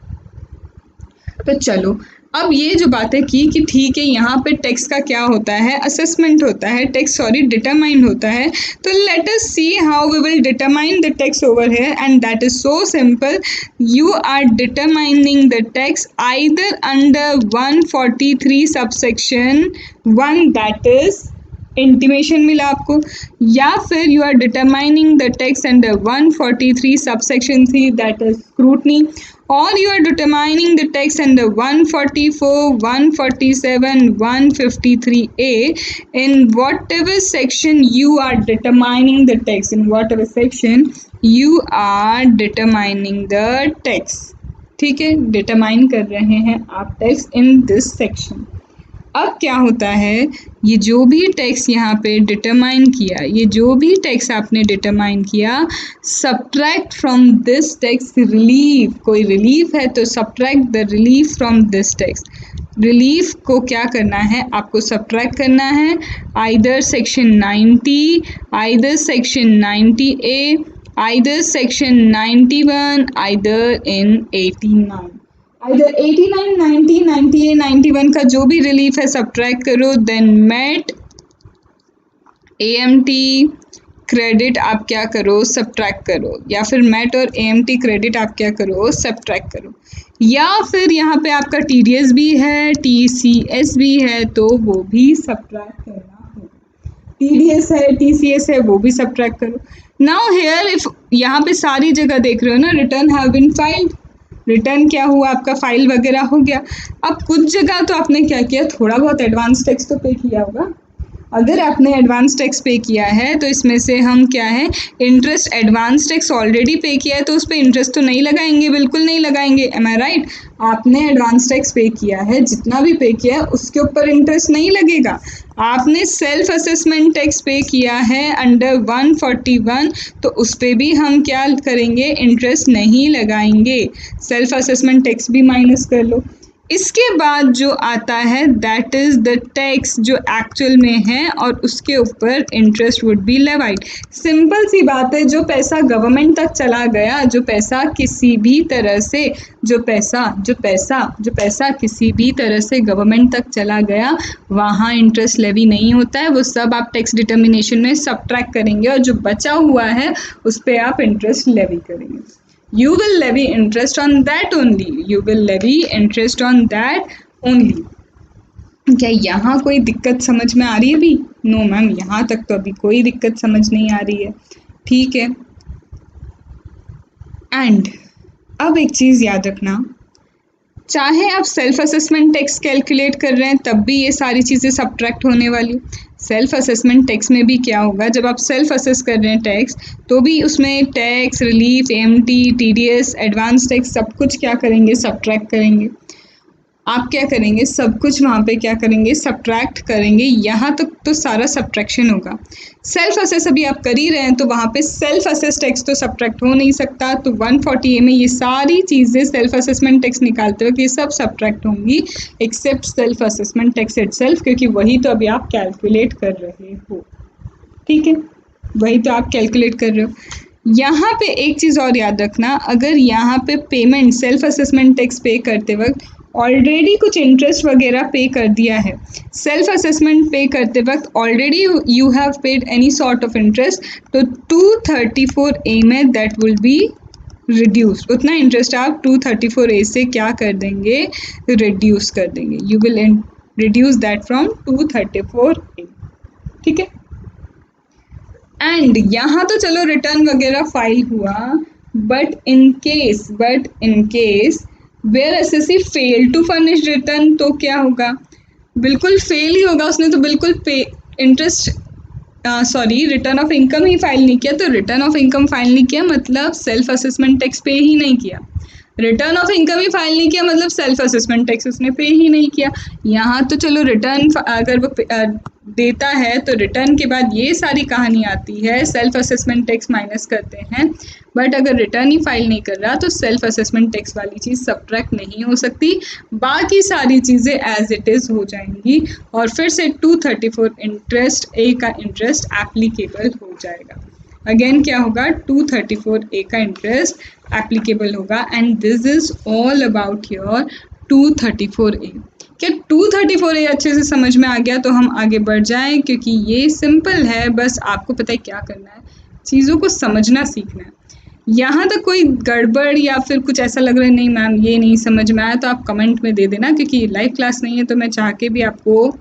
तो चलो अब ये जो बातें की कि ठीक है यहाँ पे टेक्स्ट का क्या होता है, असेसमेंट होता है, टेक्स्ट सॉरी डिटरमाइन होता है, तो let us see how we will determine the text over here and that is so simple. You are determining the text either under 143 subsection 1 that is intimation मिला आपको, या फिर you are determining the text under 143 subsection 3 that is scrutiny, or you are determining the text under 144, 147, 153A in whatever section you are determining the text, in whatever section you are determining the text। ठीक है, डिटरमाइन कर रहे हैं आप टेक्स्ट इन दिस सेक्शन। अब क्या होता है, ये जो भी टेक्स्ट यहाँ पे डिटरमाइन किया, ये जो भी टेक्स्ट आपने डिटरमाइन किया, subtract from this text relief, कोई रिलीफ है तो subtract the relief from this text. Relief को क्या करना है, आपको सब्ट्रैक्ट करना है either section 90, either section 90A, either section 91, either in 89, either 89, 90, 90A, 91 का जो भी रिलीफ है सब्ट्रैक्ट करो, देन मेट AMT क्रेडिट आप क्या करो, सब्ट्रैक्ट करो, या फिर मेट और AMT क्रेडिट आप क्या करो, सब्ट्रैक्ट करो, या फिर यहाँ पे आपका TDS भी है, TCS भी है तो वो भी सब्ट्रैक्ट करना हो, TDS है, TCS है, वो भी सब्ट्रैक्ट करो। नाउ हेयर इफ यहाँ पे सारी जगह देख रहे हो ना, return have been filed, return क्या हुआ आपका, फाइल वगैरह हो गया। अब कुछ जगह तो आपने क्या किया, थोड़ा बहुत एडवांस टैक्स तो पे किया होगा। अगर आपने एडवांस टैक्स पे किया है तो इसमें से हम क्या है, इंटरेस्ट, एडवांस टैक्स ऑलरेडी पे किया है तो उस पर इंटरेस्ट तो नहीं लगाएंगे, बिल्कुल नहीं लगाएंगे, एम आई राइट। आपने एडवांस टैक्स पे किया है, जितना भी पे किया है उसके ऊपर इंटरेस्ट नहीं लगेगा। आपने सेल्फ असेसमेंट टैक्स पे किया है अंडर 141 तो उस पर भी हम क्या करेंगे, इंटरेस्ट नहीं लगाएंगे, सेल्फ असेसमेंट टैक्स भी माइनस कर लो। इसके बाद जो आता है दैट इज़ द टैक्स जो एक्चुअल में है और उसके ऊपर interest would be levied. Simple सी बात है, जो पैसा गवर्नमेंट तक चला गया, जो पैसा किसी भी तरह से, जो पैसा किसी भी तरह से गवर्नमेंट तक चला गया, वहाँ इंटरेस्ट लेवी नहीं होता है, वो सब आप टैक्स डिटर्मिनेशन में सब्ट्रैक्ट करेंगे और जो बचा हुआ है उस पर आप इंटरेस्ट लेवी करेंगे। You will levy interest on that only. You will levy interest on that only. क्या यहाँ कोई दिक्कत समझ में आ रही है अभी? नो मैम, यहाँ तक तो अभी कोई दिक्कत समझ नहीं आ रही है। ठीक है, एंड अब एक चीज़ याद रखना, चाहे आप सेल्फ असेसमेंट टैक्स कैलकुलेट कर रहे हैं तब भी ये सारी चीज़ें सब्ट्रैक्ट होने वाली। सेल्फ असेसमेंट टैक्स में भी क्या होगा, जब आप सेल्फ असेस कर रहे हैं टैक्स तो भी उसमें tax, relief, AMT, TDS, advance tax सब कुछ क्या करेंगे, सब्ट्रैक्ट करेंगे। आप क्या करेंगे, सब कुछ वहाँ पे क्या करेंगे, सब्ट्रैक्ट करेंगे। यहाँ तक तो सारा सब्ट्रैक्शन होगा। सेल्फ असेस अभी आप कर ही रहे हैं तो वहाँ पे सेल्फ असेस टैक्स तो सब्ट्रैक्ट हो नहीं सकता, तो 140A में ये सारी चीज़ें सेल्फ असेसमेंट टैक्स निकालते वक्त ये सब सब्ट्रैक्ट होंगी except self assessment tax itself, क्योंकि वही तो अभी आप कैलकुलेट कर रहे हो। ठीक है, वही तो आप कैलकुलेट कर रहे हो। यहाँ पे एक चीज़ और याद रखना, अगर यहाँ पे पेमेंट सेल्फ असेसमेंट टैक्स पे करते वक्त ऑलरेडी कुछ इंटरेस्ट वगैरह पे कर दिया है, सेल्फ असेसमेंट पे करते वक्त already you have paid any sort of interest, तो 234A में दैट विल बी रिड्यूस्ड। उतना इंटरेस्ट आप 234A से क्या कर देंगे, रिड्यूस कर देंगे। You will reduce that from 234A। ठीक है, एंड यहाँ तो चलो रिटर्न वगैरह फाइल हुआ, but in case where assessee fail to furnish return तो क्या होगा, बिल्कुल फेल ही होगा। उसने तो बिल्कुल return of income he file नहीं किया, तो रिटर्न ऑफ इनकम फाइल नहीं किया मतलब सेल्फ असेसमेंट टैक्स पे ही नहीं किया। Return of income he file नहीं किया मतलब सेल्फ असेसमेंट टैक्स उसने पे ही नहीं किया। यहाँ तो चलो रिटर्न अगर वो देता है तो रिटर्न के बाद ये सारी कहानी आती है, सेल्फ असेसमेंट टैक्स माइनस करते हैं, बट अगर रिटर्न ही फाइल नहीं कर रहा तो सेल्फ असेसमेंट टैक्स वाली चीज़ सब्ट्रैक्ट नहीं हो सकती, बाकी सारी चीज़ें एज इट इज़ हो जाएंगी और फिर से 234 इंटरेस्ट ए का इंटरेस्ट एप्लीकेबल हो जाएगा। अगेन क्या होगा, 234 ए का इंटरेस्ट एप्लीकेबल होगा and this is all about your 234 ए। क्या 234 ए अच्छे से समझ में आ गया? तो हम आगे बढ़ जाएं क्योंकि ये सिंपल है, बस आपको पता है क्या करना है, चीज़ों को समझना सीखना है। यहाँ तक कोई गड़बड़ या फिर कुछ ऐसा लग रहा है नहीं मैम ये नहीं समझ में आया तो आप कमेंट में दे देना, क्योंकि लाइव क्लास नहीं है तो मैं चाह के भी आपको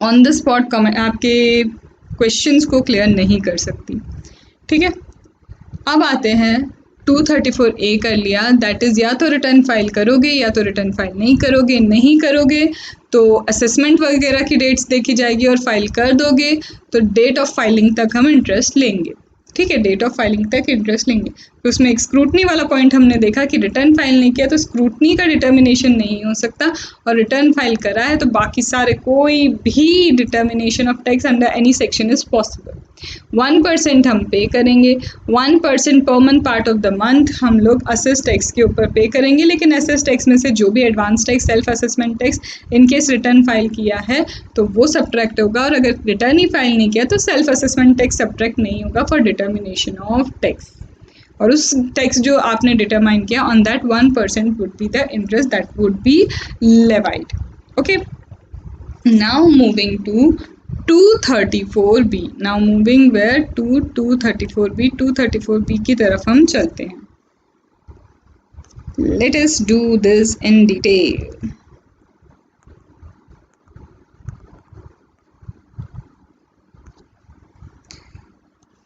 ऑन द स्पॉट कमेंट आपके क्वेश्चंस को क्लियर नहीं कर सकती। ठीक है, अब आते हैं 234 ए कर लिया, दैट इज़ या तो रिटर्न फाइल करोगे या तो रिटर्न फाइल नहीं करोगे, नहीं करोगे तो असेसमेंट वगैरह की डेट्स देखी जाएगी और फाइल कर दोगे तो डेट ऑफ फाइलिंग तक हम इंटरेस्ट लेंगे। ठीक है, डेट ऑफ फाइलिंग तक इंटरेस्ट लेंगे। तो उसमें एक स्क्रूटनी वाला पॉइंट हमने देखा कि रिटर्न फाइल नहीं किया तो स्क्रूटनी का डिटर्मिनेशन नहीं हो सकता, और रिटर्न फाइल करा है तो बाकी सारे कोई भी determination of tax under any section is possible. 1% हम पे करेंगे, 1% per month part of the month हम लोग असेस टैक्स के ऊपर पे करेंगे, लेकिन असेस टैक्स में से जो भी advance tax, self assessment tax, in case return file किया है तो वो सब्ट्रैक्ट होगा, और अगर रिटर्न ही फाइल नहीं किया तो सेल्फ असेसमेंट टैक्स सब्ट्रैक्ट नहीं होगा फॉर डिटर्मिनेशन ऑफ टैक्स, और उस टैक्स जो आपने डिटरमाइन किया on that 1% would be the interest that would be levied. Okay, now moving to 234B, now moving where to 234B, 234B की तरफ हम चलते हैं। Let us do this in detail.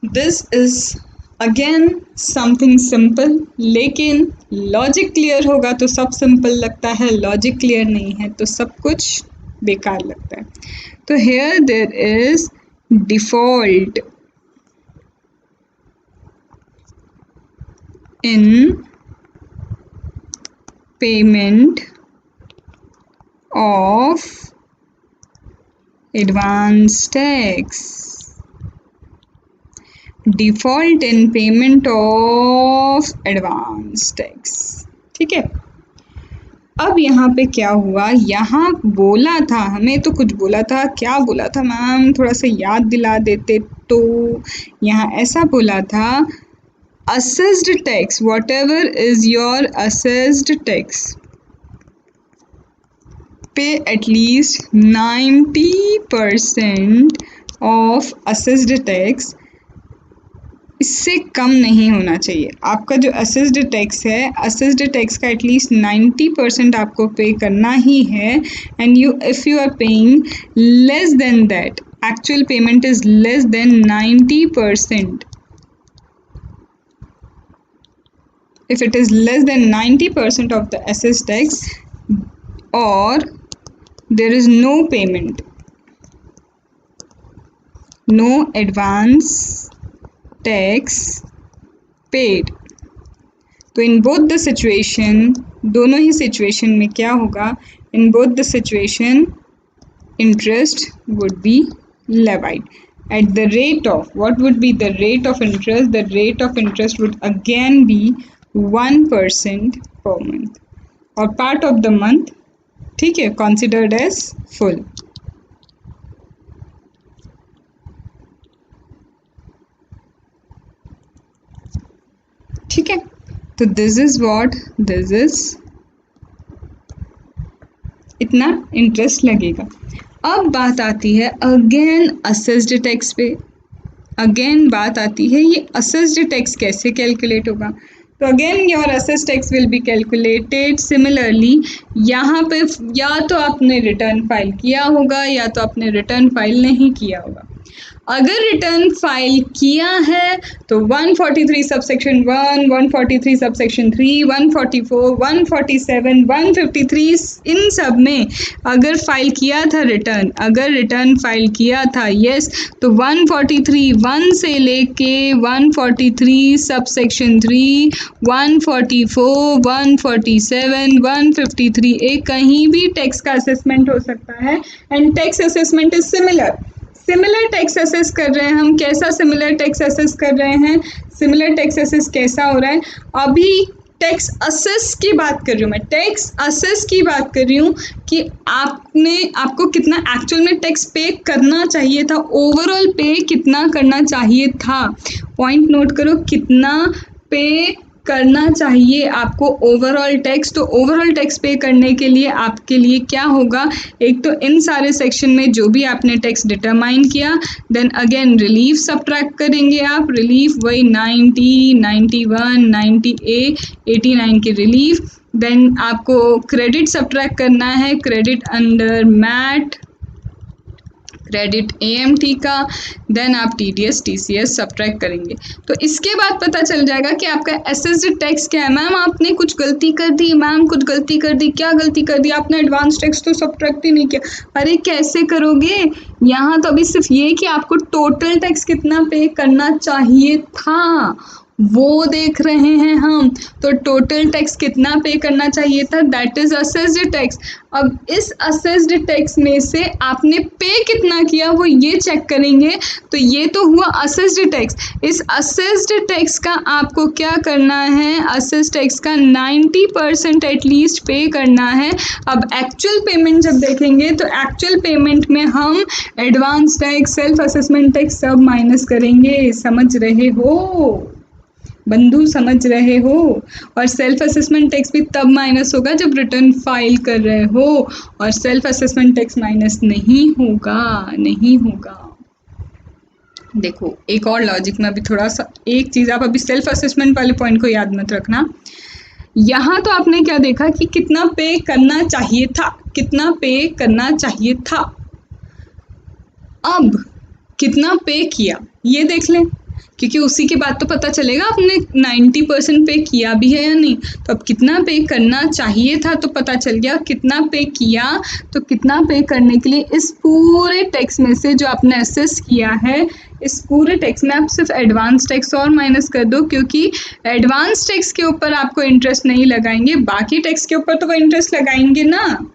This is again something simple, लेकिन लॉजिक क्लियर होगा तो सब सिंपल लगता है, लॉजिक क्लियर नहीं है तो सब कुछ बेकार लगता है। तो here there is default in payment of advance tax, default in payment of advance tax। ठीक है, अब यहाँ पे क्या हुआ, यहाँ बोला था हमें तो कुछ बोला था, क्या बोला था मैम थोड़ा सा याद दिला देते तो। यहाँ ऐसा बोला था assessed tax, whatever is your assessed tax, pay at least 90% of assessed tax, इससे कम नहीं होना चाहिए। आपका जो असेस्ड टैक्स है, असेस्ड टैक्स का एटलीस्ट 90% आपको पे करना ही है, and you if you are paying less than that, actual payment is less than 90%, if it is less than 90% of the assessed tax or there is no payment, no advance tax paid, तो इन बोथ द सिचुएशन, दोनों ही सिचुएशन में क्या होगा, in both the situation interest would be levied at the rate of, what would be the rate of interest? The rate of interest would again be 1% per month or part of the month, ठीक है, considered as full। ठीक है, तो this is what, this is इतना इंटरेस्ट लगेगा। अब बात आती है अगेन असेस्ड टैक्स पे, अगेन बात आती है ये असेस्ड टैक्स कैसे कैलकुलेट होगा। तो again your assessed tax will be calculated similarly. यहाँ पे या तो आपने रिटर्न फाइल किया होगा या तो आपने रिटर्न फाइल नहीं किया होगा। अगर रिटर्न फाइल किया है तो 143 सबसेक्शन 1, 143 सबसेक्शन 3, 144, 147, 153 इन सब में अगर फाइल किया था रिटर्न, अगर रिटर्न फाइल किया था यस, तो 143 1 से लेके 143 सबसेक्शन 3, 144, 147, 153 एक कहीं भी टैक्स का असेसमेंट हो सकता है। And tax assessment is similar tax assess कर रहे हैं हम। कैसा सिमिलर टैक्स असेस कर रहे हैं? सिमिलर टैक्स असेस कैसा हो रहा है? अभी टैक्स असेस की बात कर रही हूँ मैं, टैक्स असेस की बात कर रही हूँ कि आपको कितना एक्चुअल में टैक्स पे करना चाहिए था, ओवरऑल पे कितना करना चाहिए था। पॉइंट नोट करो, कितना पे करना चाहिए आपको ओवरऑल टैक्स। तो ओवरऑल टैक्स पे करने के लिए आपके लिए क्या होगा, एक तो इन सारे सेक्शन में जो भी आपने टैक्स डिटरमाइन किया, देन अगेन रिलीफ सब्ट्रैक्ट करेंगे आप। रिलीफ वही 90, 91, 98, 89 के रिलीफ। देन आपको क्रेडिट सब्ट्रैक्ट करना है, credit under MAT, credit AMT का। देन आप TDS TCS सब्ट्रैक्ट करेंगे। तो इसके बाद पता चल जाएगा कि आपका असेस्ड टैक्स क्या है। मैम आपने कुछ गलती कर दी, मैम कुछ गलती कर दी, क्या गलती कर दी आपने? एडवांस टैक्स तो सब्ट्रैक्ट ही नहीं किया। अरे कैसे करोगे? यहाँ तो अभी सिर्फ ये कि आपको टोटल टैक्स कितना पे करना चाहिए था वो देख रहे हैं हम। तो टोटल टैक्स कितना पे करना चाहिए था, दैट इज असेस्ड टैक्स। अब इस असेस्ड टैक्स में से आपने पे कितना किया वो ये चेक करेंगे। तो ये तो हुआ असेस्ड टैक्स। इस असेस्ड टैक्स का आपको क्या करना है, असेस्ड टैक्स का 90% एटलीस्ट पे करना है। अब एक्चुअल पेमेंट जब देखेंगे तो एक्चुअल पेमेंट में हम advance tax, self assessment tax सब माइनस करेंगे। समझ रहे हो बंधु, समझ रहे हो? और सेल्फ असेसमेंट टैक्स भी तब माइनस होगा जब रिटर्न फाइल कर रहे हो, और सेल्फ असेसमेंट टैक्स माइनस नहीं होगा। देखो एक और लॉजिक में अभी थोड़ा सा एक चीज़, आप अभी सेल्फ असेसमेंट वाले पॉइंट को याद मत रखना। यहाँ तो आपने क्या देखा कि कितना पे करना चाहिए था, कितना पे करना चाहिए था। अब कितना पे किया ये देख लें, क्योंकि उसी के बाद तो पता चलेगा आपने 90% पे किया भी है या नहीं। तो अब कितना पे करना चाहिए था तो पता चल गया कितना पे किया। तो कितना पे करने के लिए इस पूरे टैक्स में से जो आपने असेस किया है, इस पूरे टैक्स में आप सिर्फ एडवांस टैक्स और माइनस कर दो, क्योंकि एडवांस टैक्स के ऊपर आपको इंटरेस्ट नहीं लगाएंगे, बाकी टैक्स के ऊपर तो वो इंटरेस्ट लगाएंगे ना।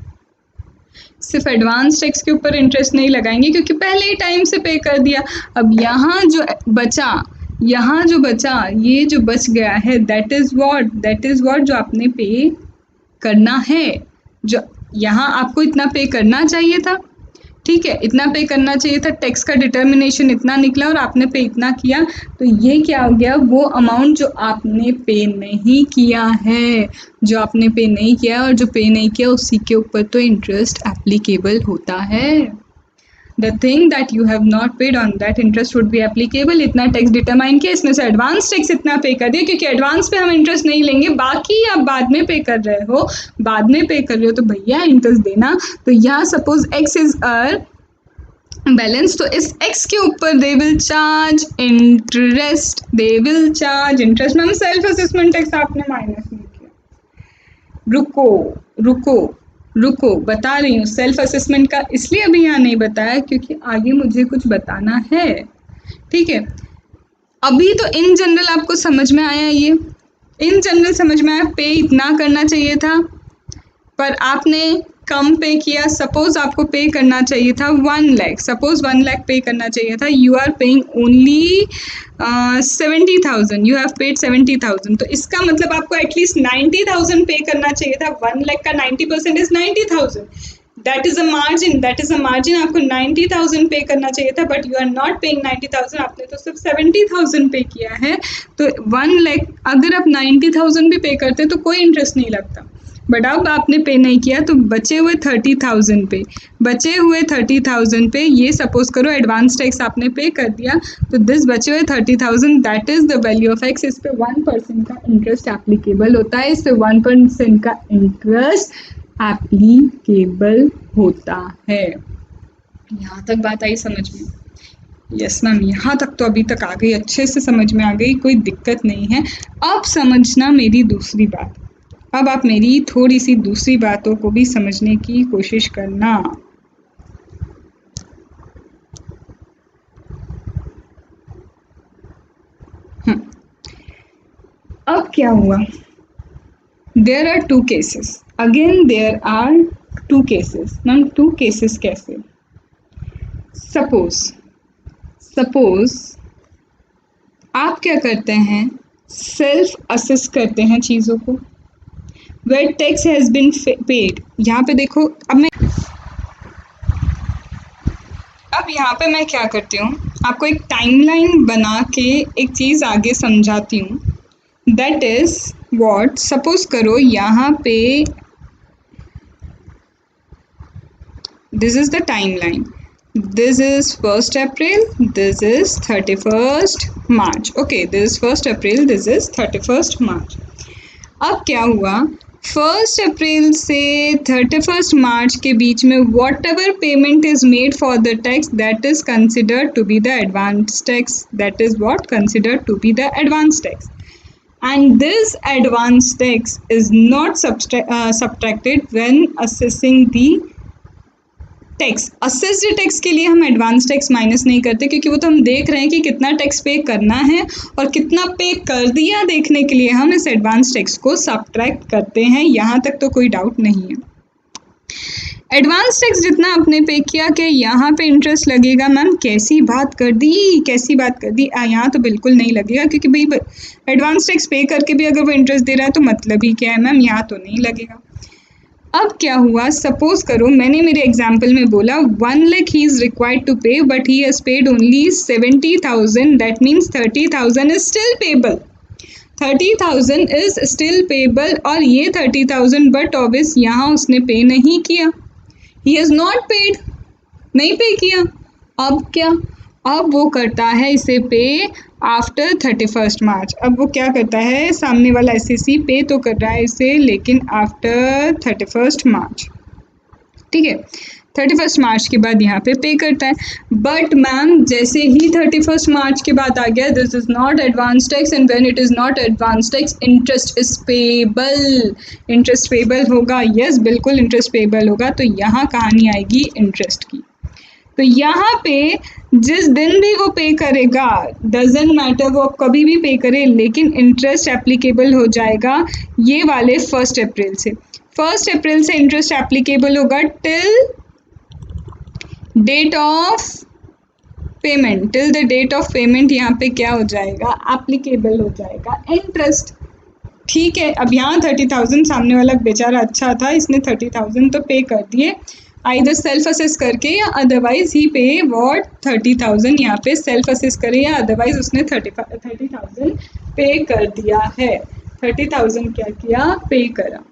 सिर्फ एडवांस टैक्स के ऊपर इंटरेस्ट नहीं लगाएंगे क्योंकि पहले ही टाइम से पे कर दिया। अब यहाँ जो बचा, ये जो बच गया है, दैट इज व्हाट जो आपने पे करना है। जो यहाँ आपको इतना पे करना चाहिए था, ठीक है, इतना पे करना चाहिए था, टैक्स का डिटर्मिनेशन इतना निकला और आपने पे इतना किया। तो ये क्या हो गया, वो अमाउंट जो आपने पे नहीं किया है, जो आपने पे नहीं किया, और जो पे नहीं किया उसी के ऊपर तो इंटरेस्ट एप्लीकेबल होता है। The thing that you have not paid on that interest would be applicable। इतना टैक्स डिटरमाइन किया, इसमें से एडवांस टैक्स इतना पे कर दिया, क्योंकि एडवांस पे हम इंटरेस्ट नहीं लेंगे, बाकी आप बाद में पे कर रहे हो तो भैया इंटरेस्ट देना। तो यहाँ सपोज x इज बैलेंस, तो इस x के ऊपर they will charge interest, ma'am self assessment tax आपने माइनस नहीं किया। रुको बता रही हूँ। सेल्फ असेसमेंट का इसलिए अभी यहाँ नहीं बताया क्योंकि आगे मुझे कुछ बताना है, ठीक है। अभी तो इन जनरल आपको समझ में आया, ये इन जनरल समझ में आया, पे इतना करना चाहिए था पर आपने कम पे किया। सपोज आपको पे करना चाहिए था 1 लाख, सपोज 1 लाख पे करना चाहिए था, you are paying only 70,000, you have paid 70,000। तो इसका मतलब आपको एटलीस्ट 90,000 पे करना चाहिए था। 1 लाख का 90% is 90,000, that is a margin. आपको 90,000 पे करना चाहिए था, but you are not paying 90,000, आपने तो सिर्फ 70,000 पे किया है। तो 1 लाख अगर आप 90,000 भी पे करते तो कोई इंटरेस्ट नहीं लगता, बट अब आपने पे नहीं किया तो बचे हुए 30,000 पे ये सपोज करो एडवांस टैक्स आपने पे कर दिया, तो दिस बचे हुए 30,000 that is the value of x. इस पे 1% का इंटरेस्ट एप्लीकेबल होता है, इस पे 1% का इंटरेस्ट एप्लीकेबल होता है। यहाँ तक बात आई समझ में? यस मैम, यहाँ तक तो अभी तक आ गई, अच्छे से समझ में आ गई, कोई दिक्कत नहीं है। अब समझना मेरी दूसरी बात, अब आप मेरी थोड़ी सी दूसरी बातों को भी समझने की कोशिश करना। अब क्या हुआ, there are two cases, again there are two cases. Ma'am two cases कैसे? सपोज आप क्या करते हैं, सेल्फ असेस करते हैं चीज़ों को, where tax has been paid. यहाँ पे देखो, अब यहाँ पे मैं क्या करती हूँ, आपको एक टाइमलाइन बना के एक चीज़ आगे समझाती हूँ। दैट इज़ व्हाट, सपोज करो यहाँ पे this is the timeline, this is 1st April, this is 31st March, okay, this is 1st April, this is 31st March। अब क्या हुआ, 1st April से 31st March के बीच में whatever payment is made for the tax, that is considered to be the advance tax, that is what considered to be the advance tax, and this advance tax is not subtracted when assessing the tax. Assessed tax के लिए हम एडवांस टैक्स माइनस नहीं करते, क्योंकि वो तो हम देख रहे हैं कि कितना टैक्स पे करना है और कितना पे कर दिया, देखने के लिए हम इस एडवांस टैक्स को सब्ट्रैक्ट करते हैं। यहाँ तक तो कोई डाउट नहीं है। एडवांस टैक्स जितना आपने पे किया, कि यहाँ पे इंटरेस्ट लगेगा? मैम कैसी बात कर दी, कैसी बात कर दी, यहाँ तो बिल्कुल नहीं लगेगा, क्योंकि भाई एडवांस टैक्स पे करके भी अगर वो इंटरेस्ट दे रहा है तो मतलब ही क्या है मैम, यहाँ तो नहीं लगेगा। अब क्या हुआ, सपोज करो मैंने मेरे एग्जाम्पल में बोला 1 lakh he is required to pay, but he has paid only 70,000, that means 30,000 is still payable, 30,000 is still payable, और ये 30,000 बट ऑब्वियस यहाँ उसने पे नहीं किया, ही हैज नॉट पेड, नहीं पे किया। अब क्या, अब वो करता है इसे पे आफ्टर 31st मार्च। अब वो क्या करता है, सामने वाला एसएससी पे तो कर रहा है इसे, लेकिन आफ्टर 31st मार्च, ठीक है, 31st मार्च के बाद यहाँ पे पे करता है। बट मैम जैसे ही 31st मार्च के बाद आ गया, this is not advance tax, and when it is not advance tax, interest is payable, interest payable होगा, यस बिल्कुल इंटरेस्ट पेबल होगा। तो यहाँ कहानी आएगी इंटरेस्ट की। तो यहाँ पे जिस दिन भी वो पे करेगा, डजेंट मैटर वो कभी भी पे करे, लेकिन इंटरेस्ट एप्लीकेबल हो जाएगा ये वाले 1st अप्रैल से। 1st अप्रैल से इंटरेस्ट एप्लीकेबल होगा till date of payment, till the date of payment यहाँ पे क्या हो जाएगा, एप्लीकेबल हो जाएगा इंटरेस्ट। ठीक है, अब यहाँ 30,000 सामने वाला बेचारा अच्छा था, इसने 30,000 तो पे कर दिए, आइदर सेल्फ असेस करके या अदरवाइज ही पे वॉट 30,000, यहाँ पे सेल्फ असेस करे या अदरवाइज उसने 30,000 पे कर दिया है, 30,000 क्या किया, पे करा।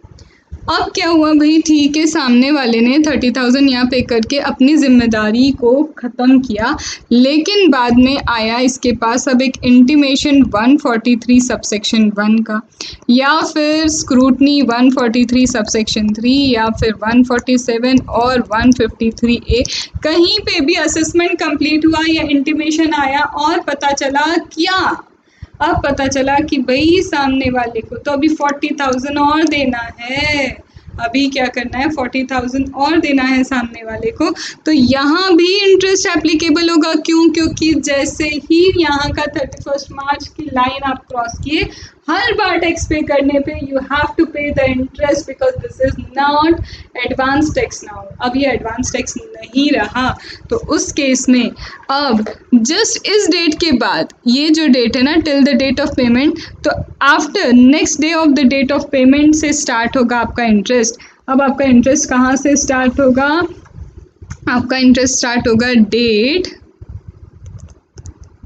अब क्या हुआ भाई, ठीक है, सामने वाले ने 30,000 यहाँ पे करके अपनी जिम्मेदारी को ख़त्म किया, लेकिन बाद में आया इसके पास अब एक इंटीमेशन 143 सबसेक्शन 1 का, या फिर स्क्रूटनी 143 सबसेक्शन 3, या फिर 147 और 153A, कहीं पे भी असेसमेंट कंप्लीट हुआ या इंटीमेशन आया और पता चला क्या, अब पता चला कि भाई सामने वाले को तो अभी 40,000 और देना है, अभी क्या करना है, 40,000 और देना है सामने वाले को, तो यहाँ भी इंटरेस्ट एप्लीकेबल होगा। क्यों? क्योंकि जैसे ही यहाँ का 31st मार्च की लाइन आप क्रॉस किए, हर बार टैक्स पे करने पे you have to pay the interest, because this is not advance tax now. अब ये एडवांस टैक्स नहीं रहा, तो उस केस में अब जस्ट इस डेट के बाद, ये जो डेट है ना till the date of payment, तो after next day of the date of payment से स्टार्ट होगा आपका इंटरेस्ट। अब आपका इंटरेस्ट कहाँ से स्टार्ट होगा, आपका इंटरेस्ट स्टार्ट होगा date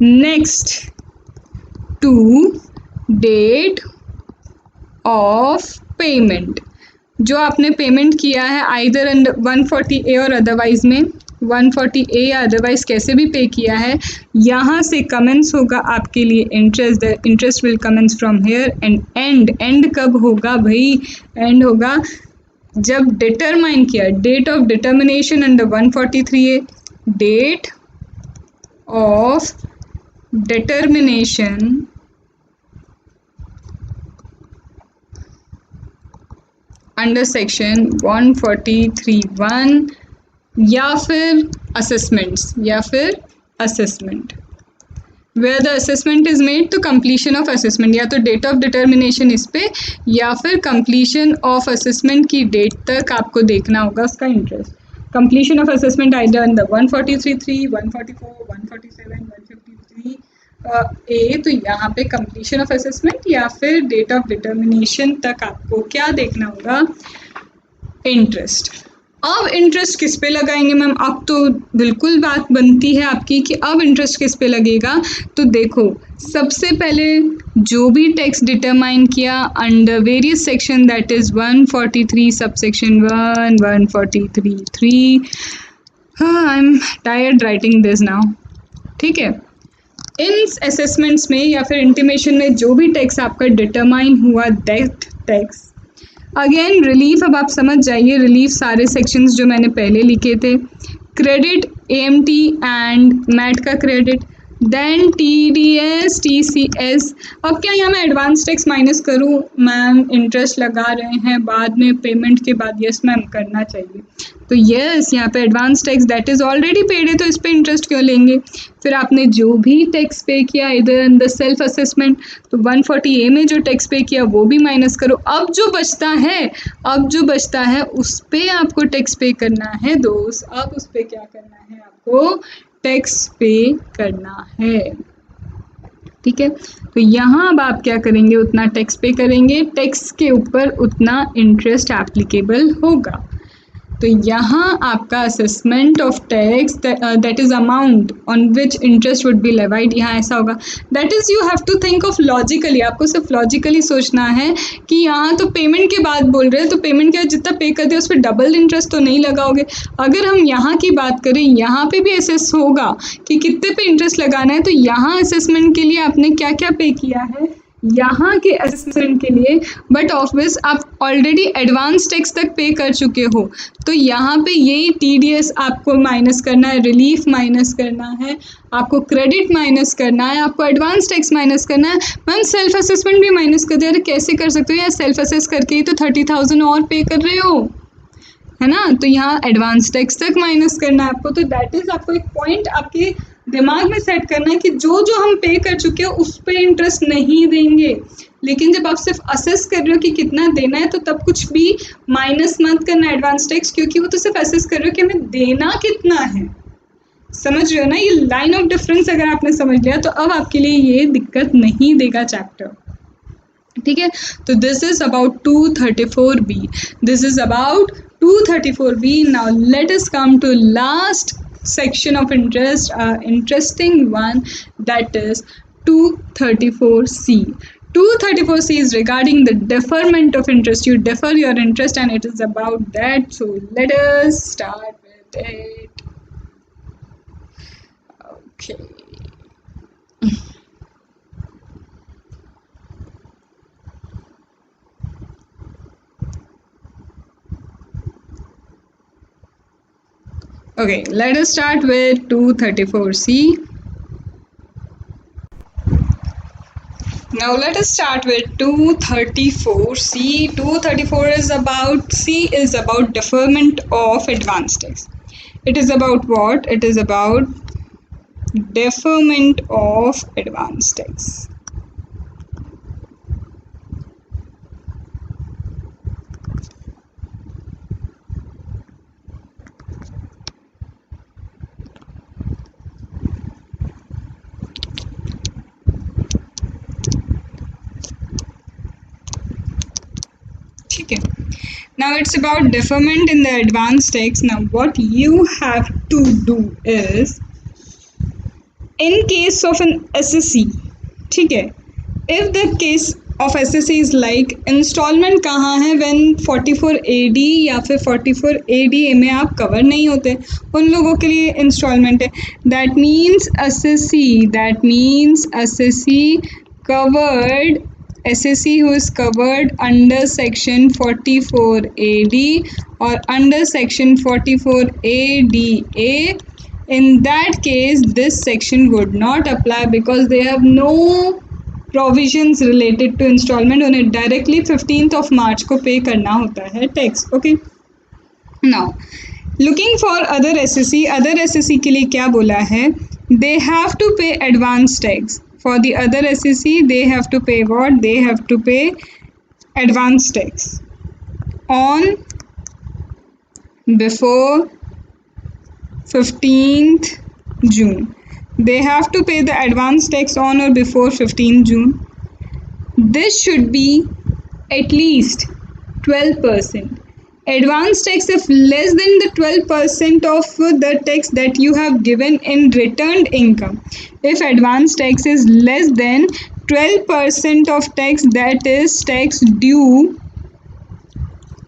next to date of payment, जो आपने पेमेंट किया है आइदर अंडर 140A और अदरवाइज में 140A या अदरवाइज कैसे भी पे किया है, यहाँ से कमेंस होगा आपके लिए interest. The interest will commence from here and end कब होगा भाई, एंड होगा जब डिटरमाइन किया, date of determination under 143A, date of determination under section 143(1) या फिर assessment where the assessment is made तो कंप्लीशन ऑफ असेसमेंट, या तो डेट ऑफ डिटर्मिनेशन इस पे या फिर कंप्लीशन ऑफ असेसमेंट की डेट तक आपको देखना होगा उसका interest. Completion of assessment either under 143(3), 144, 147, 153 ए, तो यहाँ पे कंप्लीशन ऑफ असेसमेंट या फिर डेट ऑफ डिटर्मिनेशन तक आपको क्या देखना होगा, इंटरेस्ट। अब इंटरेस्ट किस पे लगाएंगे मैम, अब तो बिल्कुल बात बनती है आपकी कि अब इंटरेस्ट किस पे लगेगा। तो देखो सबसे पहले जो भी टैक्स डिटरमाइन किया under various section that is 143 subsection 1, 143(3), हाँ I am tired writing this now, ठीक है। इन असेसमेंट्स में या फिर इंटीमेशन में जो भी टैक्स आपका डिटरमाइन हुआ दैट टैक्स, अगेन रिलीफ, अब आप समझ जाइए रिलीफ सारे सेक्शंस जो मैंने पहले लिखे थे, क्रेडिट AMT एंड मैट का क्रेडिट, देन TDS TCS। अब क्या यहाँ मैं एडवांस टैक्स माइनस करूँ, मैम इंटरेस्ट लगा रहे हैं बाद में पेमेंट के बाद, यस मैम करना चाहिए, तो यस यहाँ पे advance tax that is already paid है तो इस पे इंटरेस्ट क्यों लेंगे। फिर आपने जो भी टैक्स पे किया इधर इन द सेल्फ असेसमेंट, तो 140A में जो टैक्स पे किया वो भी माइनस करो, अब जो बचता है उस पे आपको टैक्स पे करना है दोस्त, अब उस पे क्या करना है, आपको टैक्स पे करना है, ठीक है। तो यहाँ अब आप क्या करेंगे, उतना टैक्स पे करेंगे, टैक्स के ऊपर उतना इंटरेस्ट एप्लीकेबल होगा। तो यहाँ आपका assessment of tax that is amount on which interest would be levied, यहाँ ऐसा होगा। That is you have to think of logically, आपको सिर्फ लॉजिकली सोचना है कि यहाँ तो पेमेंट के बाद बोल रहे हैं, तो पेमेंट के जितना पे कर दिया उस पर डबल इंटरेस्ट तो नहीं लगाओगे। अगर हम यहाँ की बात करें, यहाँ पे भी असेस होगा कि कितने पे इंटरेस्ट लगाना है, तो यहाँ असेसमेंट के लिए आपने क्या क्या पे किया है यहाँ के असेसमेंट के लिए, बट ऑफिस आप ऑलरेडी एडवांस टैक्स तक पे कर चुके हो, तो यहाँ पे यही TDS आपको माइनस करना है, रिलीफ माइनस करना है, आपको क्रेडिट माइनस करना है, आपको एडवांस टैक्स माइनस करना है। मैम सेल्फ असेसमेंट भी माइनस कर दिया, अरे कैसे कर सकते हो यार, सेल्फ असेस करके ही तो 30,000 और पे कर रहे हो, है ना, तो यहाँ एडवांस टैक्स तक माइनस करना है आपको। तो दैट इज आपको एक पॉइंट आपके दिमाग में सेट करना है कि जो जो हम पे कर चुके हैं उस पे इंटरेस्ट नहीं देंगे, लेकिन जब आप सिर्फ असेस कर रहे हो कि कितना देना है, तो तब कुछ भी माइनस मत करना एडवांस टैक्स, क्योंकि वो तो सिर्फ असेस कर रहे हो कि हमें देना कितना है। समझ रहे हो ना, ये लाइन ऑफ डिफरेंस अगर आपने समझ लिया तो अब आपके लिए ये दिक्कत नहीं देगा चैप्टर, ठीक है। तो this is about 234B, this is about 234B। Now let us come to last section of interest, interesting one, that is 234C. 234C is regarding the deferment of interest. You defer your interest and it is about that. So let us start with it. Okay. Okay, let us start with 234C. Now let us start with 234C. 234 is about, C is about deferment of advance tax. It is about what? It is about deferment of advance tax. Now it's about deferment in the advance tax. Now what you have to do is, in case of an SSE, ठीक है, if the case of SSE is like installment कहाँ है, when 44AD या फिर 44ADA में आप कवर नहीं होते, उन लोगों के लिए इंस्टॉलमेंट है। That means SSE covered, SSE who is covered under section 44AD or under section 44ADA in that case this section would not apply because they have no provisions related to installment. उन्हें directly 15th of March को पे करना होता है tax. Okay, now looking for other SSC. Other SSC के लिए क्या बोला है? They have to pay advance tax. For the other SSC they have to pay what? They have to pay advance tax on before 15th June. They have to pay the advance tax on or before 15th June. This should be at least 12%. Advance tax if less than the 12% of the tax that you have given in returned income. If advance tax is less than 12% of tax, that is tax due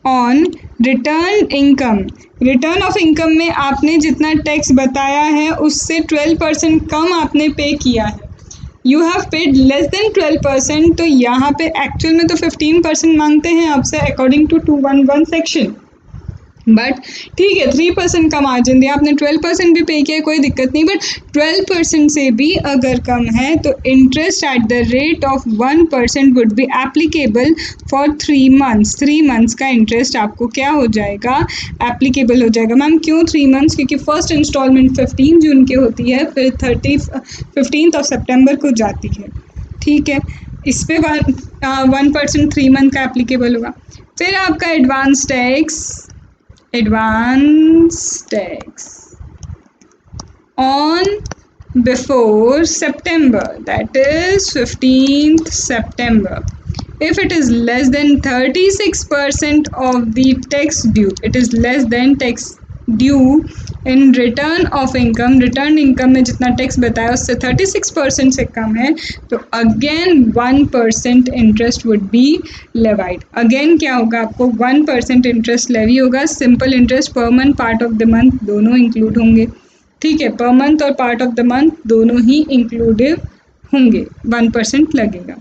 on return income. Return of income में आपने जितना टैक्स बताया है उससे 12% कम आपने पे किया है. You have paid less than 12%, तो यहाँ पे एक्चुअल में तो 15% मांगते हैं आपसे अकॉर्डिंग टू 211 सेक्शन. बट ठीक है, 3% का मार्जिन दिया आपने, 12% भी पे किया, कोई दिक्कत नहीं. बट 12% से भी अगर कम है तो interest at the rate of 1% would be applicable for 3 months. 3 months का इंटरेस्ट आपको क्या हो जाएगा? एप्लीकेबल हो जाएगा. मैम क्यों 3 मंथ्स? क्योंकि फर्स्ट इंस्टॉलमेंट 15 जून की होती है, फिर 15th ऑफ सितंबर को जाती है. ठीक है, इस पे 1% 3 मंथ का एप्लीकेबल होगा. फिर आपका advance tax on before September, that is 15th September. If it is less than 36% of the tax due, it is less than tax due in return of income. Return income में जितना टैक्स बताया उससे 36% से कम है तो again 1% interest would be levied. Again क्या होगा? आपको 1% इंटरेस्ट लेवी होगा. Simple interest per month, part of the month दोनों इंक्लूड होंगे. ठीक है, पर मंथ और पार्ट ऑफ द मंथ दोनों ही इंक्लूडिव होंगे. 1% लगेगा.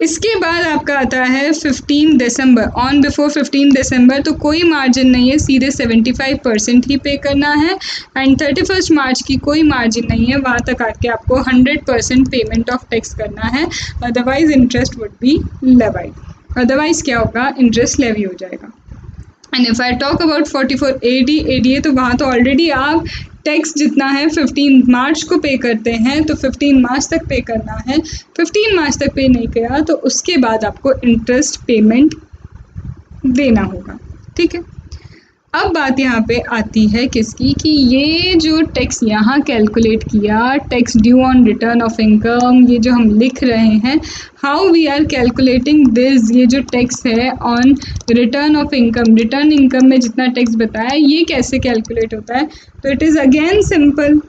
इसके बाद आपका आता है 15 दिसंबर. ऑन बिफोर 15 दिसंबर तो कोई मार्जिन नहीं है, सीधे 75% ही पे करना है. एंड 31 मार्च की कोई मार्जिन नहीं है, वहाँ तक आके आपको 100% पेमेंट ऑफ टैक्स करना है. Otherwise interest would be levied. Otherwise क्या होगा? इंटरेस्ट लेवी हो जाएगा. And if I talk about 44 ADA तो वहाँ तो ऑलरेडी आप टैक्स जितना है 15 मार्च को पे करते हैं, तो 15 मार्च तक पे करना है. 15 मार्च तक पे नहीं किया तो उसके बाद आपको इंटरेस्ट पेमेंट देना होगा. ठीक है, अब बात यहाँ पे आती है किसकी? कि ये जो टैक्स यहाँ कैलकुलेट किया, tax due on return of income, ये जो हम लिख रहे हैं, how we are calculating this. ये जो टैक्स है on return of income, return income में जितना टैक्स बताया ये कैसे कैलकुलेट होता है? तो इट इज़ अगेन सिंपल.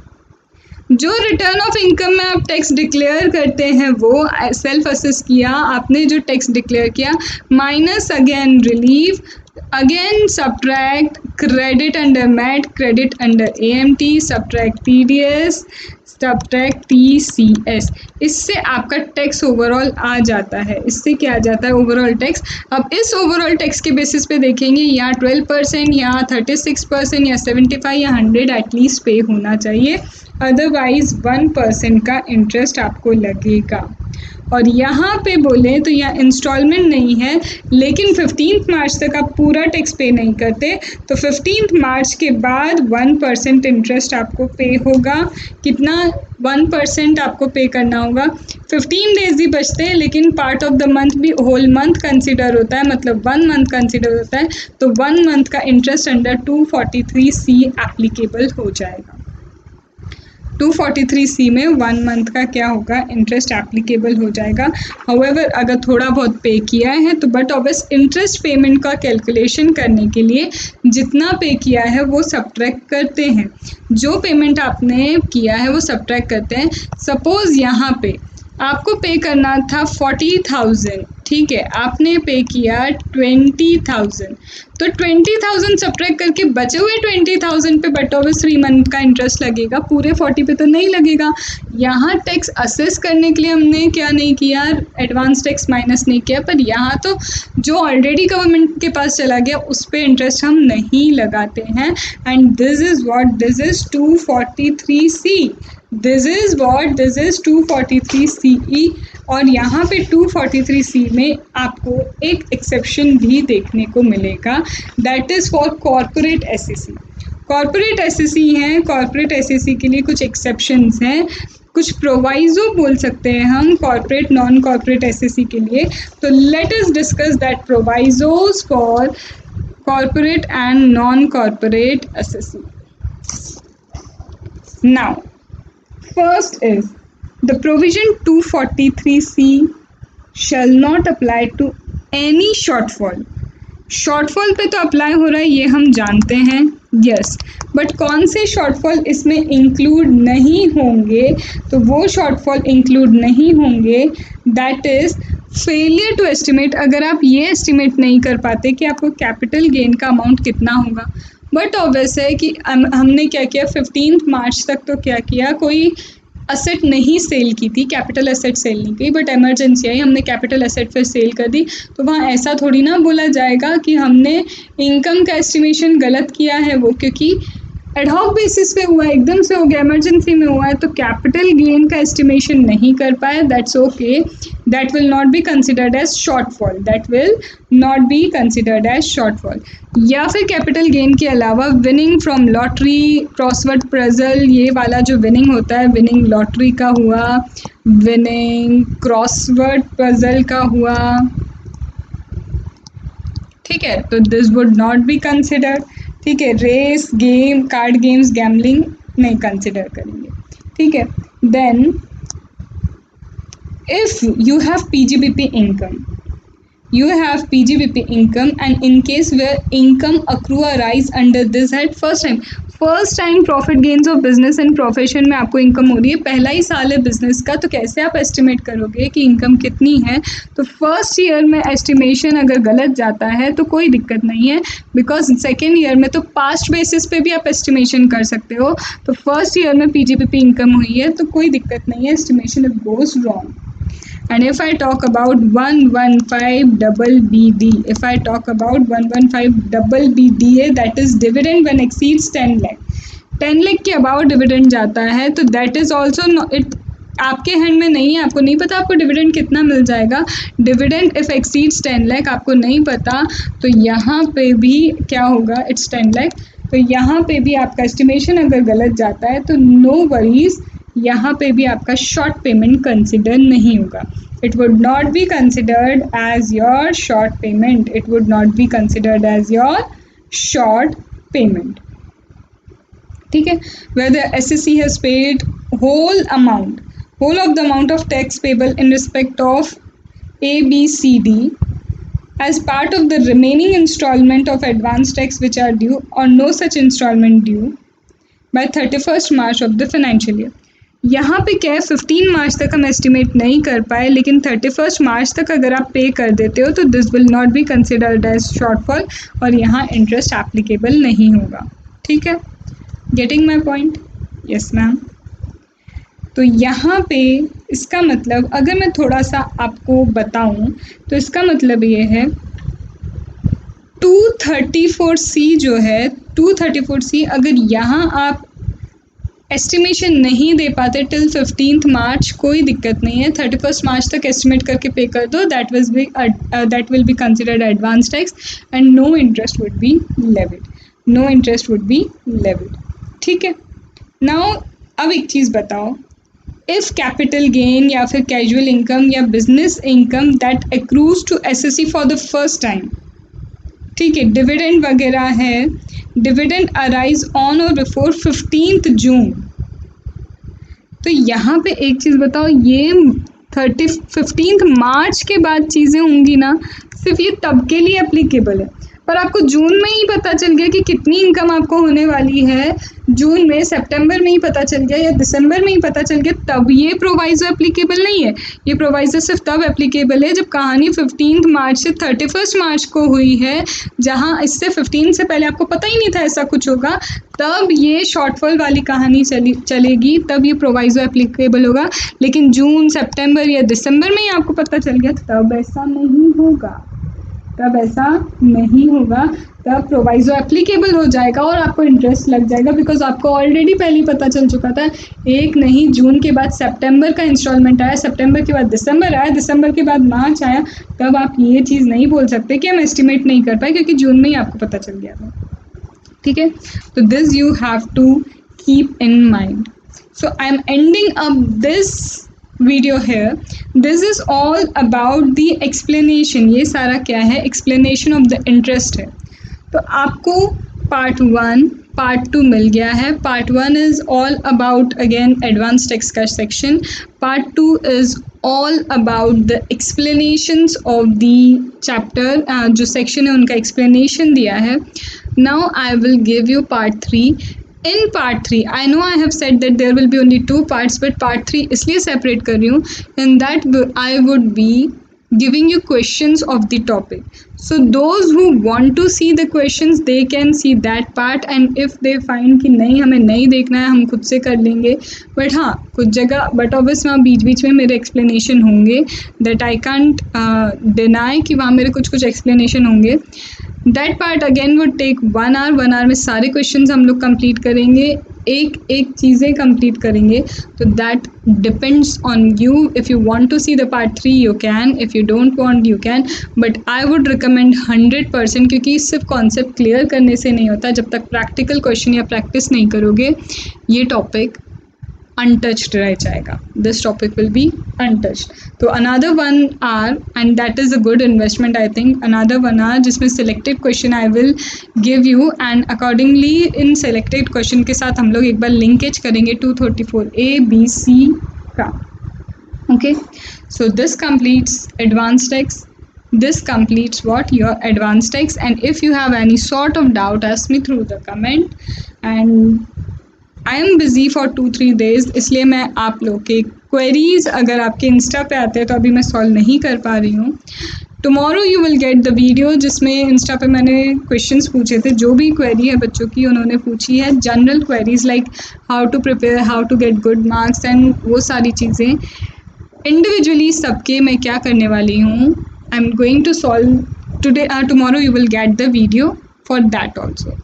जो रिटर्न ऑफ इनकम में आप टैक्स डिक्लेयर करते हैं वो सेल्फ असेस किया आपने, जो टैक्स डिक्लेयर किया, minus again relieve, again subtract credit under MAT, credit under AMT, subtract TDS, subtract TCS. इससे आपका टैक्स ओवरऑल आ जाता है. इससे क्या आ जाता है? Overall tax. अब इस ओवरऑल टैक्स के बेसिस पे देखेंगे, यहाँ 12%, यहाँ 36% या 75 या 100 एटलीस्ट पे होना चाहिए. अदरवाइज 1% का इंटरेस्ट आपको लगेगा. और यहाँ पे बोले तो यहाँ इंस्टॉलमेंट नहीं है, लेकिन 15 मार्च तक आप पूरा टैक्स पे नहीं करते तो 15 मार्च के बाद 1% इंटरेस्ट आपको पे होगा. कितना? 1% आपको पे करना होगा. 15 डेज ही बचते हैं, लेकिन पार्ट ऑफ द मंथ भी होल मंथ कंसिडर होता है, मतलब 1 मंथ कंसिडर होता है. तो 1 मंथ का इंटरेस्ट अंडर 243C एप्लीकेबल हो जाएगा. 243C में 1 मंथ का क्या होगा? इंटरेस्ट एप्लीकेबल हो जाएगा. हाउएवर अगर थोड़ा बहुत पे किया है तो बट ऑब्वियस इंटरेस्ट पेमेंट का कैलकुलेशन करने के लिए जितना पे किया है वो सब्ट्रैक्ट करते हैं. जो पेमेंट आपने किया है वो सब्ट्रैक्ट करते हैं. सपोज़ यहाँ पे आपको पे करना था 40,000. ठीक है, आपने पे किया 20,000, तो 20,000 सब्ट्रैक्ट करके बचे हुए 20,000 पे बट ओवर 3 मंथ का इंटरेस्ट लगेगा, पूरे 40 पे तो नहीं लगेगा। यहाँ टैक्स असेस करने के लिए हमने क्या नहीं किया, एडवांस टैक्स माइनस नहीं किया, पर यहाँ तो जो ऑलरेडी गवर्नमेंट के पास चला गया उस पर इंटरेस्ट हम नहीं लगाते हैं। And this is what, this is 243C, this is what, this is 243CE। और यहाँ पे 243C में आपको एक एक्सेप्शन भी देखने को मिलेगा, that is for corporate SSC. Corporate SSC हैं, कॉर्पोरेट एसएससी के लिए कुछ एक्सेप्शंस हैं, कुछ प्रोवाइजो बोल सकते हैं हम कॉर्पोरेट नॉन कॉर्पोरेट एसएससी के लिए। तो let us discuss that provisos for corporate and non corporate assessee. Now first is the provision 243C shall not apply to any shortfall। Shortfall पे तो अप्लाई हो रहा है, ये हम जानते हैं, यस, बट कौन से शॉर्टफॉल इसमें इंक्लूड नहीं होंगे, तो वो शॉर्टफॉल इंक्लूड नहीं होंगे, that is failure to estimate. अगर आप ये एस्टिमेट नहीं कर पाते कि आपको कैपिटल गेन का अमाउंट कितना होगा, बट ऑब्वियस है कि हमने क्या किया, 15 मार्च तक तो क्या किया, कोई असेट नहीं सेल की थी, कैपिटल असेट सेल नहीं की, बट इमरजेंसी आई, हमने कैपिटल असेट फिर सेल कर दी। तो वहाँ ऐसा थोड़ी ना बोला जाएगा कि हमने इनकम का एस्टिमेशन गलत किया है, वो क्योंकि एडहॉक बेसिस पे हुआ है, एकदम से हो गया, इमरजेंसी में हुआ है, तो कैपिटल गेन का एस्टिमेशन नहीं कर पाए, that's okay, that will not be considered as shortfall, that will not be considered as shortfall. या फिर कैपिटल गेन के अलावा winning from lottery, crossword puzzle, ये वाला जो विनिंग होता है, विनिंग लॉटरी का हुआ, विनिंग क्रॉसवर्ड पजल का हुआ, ठीक है, तो this would not be considered. ठीक है, race, game, card games, gambling नहीं कंसिडर करेंगे, ठीक है। Then if you have PGBP income, you have PGBP income and in case where income accrue arise under this head, first time profit gains of business and profession में आपको इनकम हो रही है, पहला ही साल है बिजनेस का, तो कैसे आप एस्टिमेट करोगे कि इनकम कितनी है। तो फर्स्ट ईयर में एस्टिमेशन अगर गलत जाता है तो कोई दिक्कत नहीं है, बिकॉज सेकेंड ईयर में तो पास्ट बेसिस पे भी आप एस्टिमेशन कर सकते हो। तो फर्स्ट ईयर में PGBP इनकम हुई है तो कोई दिक्कत नहीं है, estimation if goes wrong. And if I talk about 115BBD, if I talk about 115BBDA, that is dividend when exceeds 10 lakh, 10 lakh के अबाउट डिविडेंड जाता है, तो that is also it आपके हैंड में नहीं है, आपको नहीं पता आपको डिविडेंड कितना मिल जाएगा। डिविडेंड इफ एक्सीड्स 10 लाख आपको नहीं पता, तो यहाँ पे भी क्या होगा, इट्स 10 लाख, तो यहाँ पे भी आपका एस्टिमेशन अगर गलत जाता है तो नो वरीज, यहाँ पे भी आपका शॉर्ट पेमेंट कंसिडर नहीं होगा। It would not be considered as your short payment, it would not be considered as your short payment, ठीक है। Whether SSC has paid whole of the amount of tax payable in respect of ABCD as part of the remaining installment of advance tax which are due or no such installment due by 31st March of the financial year। यहाँ पे क्या है, 15 मार्च तक हम एस्टिमेट नहीं कर पाए, लेकिन 31 मार्च तक अगर आप पे कर देते हो तो this will not be considered as shortfall और यहाँ इंटरेस्ट एप्लीकेबल नहीं होगा, ठीक है। Getting my point? Yes ma'am. तो यहाँ पे इसका मतलब अगर मैं थोड़ा सा आपको बताऊँ तो इसका मतलब ये है 234C जो है, 234C अगर यहाँ आप एस्टिमेशन नहीं दे पाते टिल 15th मार्च, कोई दिक्कत नहीं है, 31st मार्च तक एस्टिमेट करके पे कर दो, that will be considered advance tax and no interest would be levied, ठीक है। नाउ अब एक चीज़ बताओ, इफ़ कैपिटल गेन या फिर कैजुअल इनकम या business income that accrues to SSC for the first time, ठीक है, डिविडेंड वगैरह है, डिविडेंड अराइज ऑन और बिफोर 15th जून, तो यहाँ पे एक चीज़ बताओ, ये 15th मार्च के बाद चीज़ें होंगी ना, सिर्फ ये तब के लिए एप्लीकेबल है। पर आपको जून में ही पता चल गया कि कितनी इनकम आपको होने वाली है, जून में, सितंबर में ही पता चल गया या दिसंबर में ही पता चल गया, तब ये प्रोवाइजो एप्लीकेबल नहीं है। ये प्रोवाइजो सिर्फ तब एप्लीकेबल है जब कहानी 15 मार्च से 31 मार्च को हुई है, जहाँ इससे 15 से पहले आपको पता ही नहीं था ऐसा कुछ होगा, तब ये शॉर्टफॉल वाली कहानी चलेगी, तब ये प्रोवाइजो एप्लीकेबल होगा। लेकिन जून, सितंबर या दिसंबर में ही आपको पता चल गया, तब ऐसा नहीं होगा, तब ऐसा नहीं होगा, तब प्रोवाइजो एप्लीकेबल हो जाएगा और आपको इंटरेस्ट लग जाएगा, बिकॉज आपको ऑलरेडी पहले ही पता चल चुका था। एक नहीं, जून के बाद सितंबर का इंस्टॉलमेंट आया, सितंबर के बाद दिसंबर आया, दिसंबर के बाद मार्च आया, तब आप ये चीज़ नहीं बोल सकते कि हम एस्टिमेट नहीं कर पाए, क्योंकि जून में ही आपको पता चल गया था। ठीक है, तो this you have to keep in mind. So I am ending up this video here. This is all about the explanation. ये सारा क्या है, explanation of the interest है। तो आपको पार्ट 1 पार्ट 2 मिल गया है। Part 1 is all about again advanced text का section, part 2 is all about the explanations of the chapter, जो section है उनका explanation दिया है। Now I will give you part 3. In part 3, I know I have said that there will be only 2 parts, but part 3 इसलिए separate कर रही हूँ, in that I would be giving you questions of the topic. So those who want to see the questions, they can see that part, and if they find कि नहीं हमें नहीं देखना है, हम खुद से कर लेंगे, but हाँ कुछ जगह, but obviously वहाँ बीच बीच में मेरे explanation होंगे, that I can't deny कि वहाँ मेरे कुछ कुछ explanation होंगे। That part again would take 1 hour, 1 hour में सारे क्वेश्चंस हम लोग कंप्लीट करेंगे, एक एक चीज़ें कंप्लीट करेंगे। तो that depends on you, if you want to see the part 3 you can, if you don't want you can, but I would recommend 100%, क्योंकि सिर्फ कॉन्सेप्ट क्लियर करने से नहीं होता, जब तक प्रैक्टिकल क्वेश्चन या प्रैक्टिस नहीं करोगे ये टॉपिक untouched रह जाएगा, this topic will be untouched। तो another 1 hour, and that is a good investment I think, another 1 hour जिसमें selected question I will give you, and accordingly in selected question के साथ हम लोग एक बार linkage करेंगे 234A B C का। Okay, so this completes advanced text, this completes what your advanced text, and if you have any sort of doubt ask me through the comment, and I am busy for 2-3 days, इसलिए मैं आप लोग के क्वेरीज़ अगर आपके इंस्टा पे आते हैं तो अभी मैं सॉल्व नहीं कर पा रही हूँ। Tomorrow you will get the video जिसमें इंस्टा पे मैंने क्वेश्चंस पूछे थे, जो भी क्वेरी है बच्चों की उन्होंने पूछी है, general queries like how to prepare, how to get good marks and वो सारी चीज़ें इंडिविजुअली सबके मैं क्या करने वाली हूँ, I am going to solve today, tomorrow you will get the video for that also.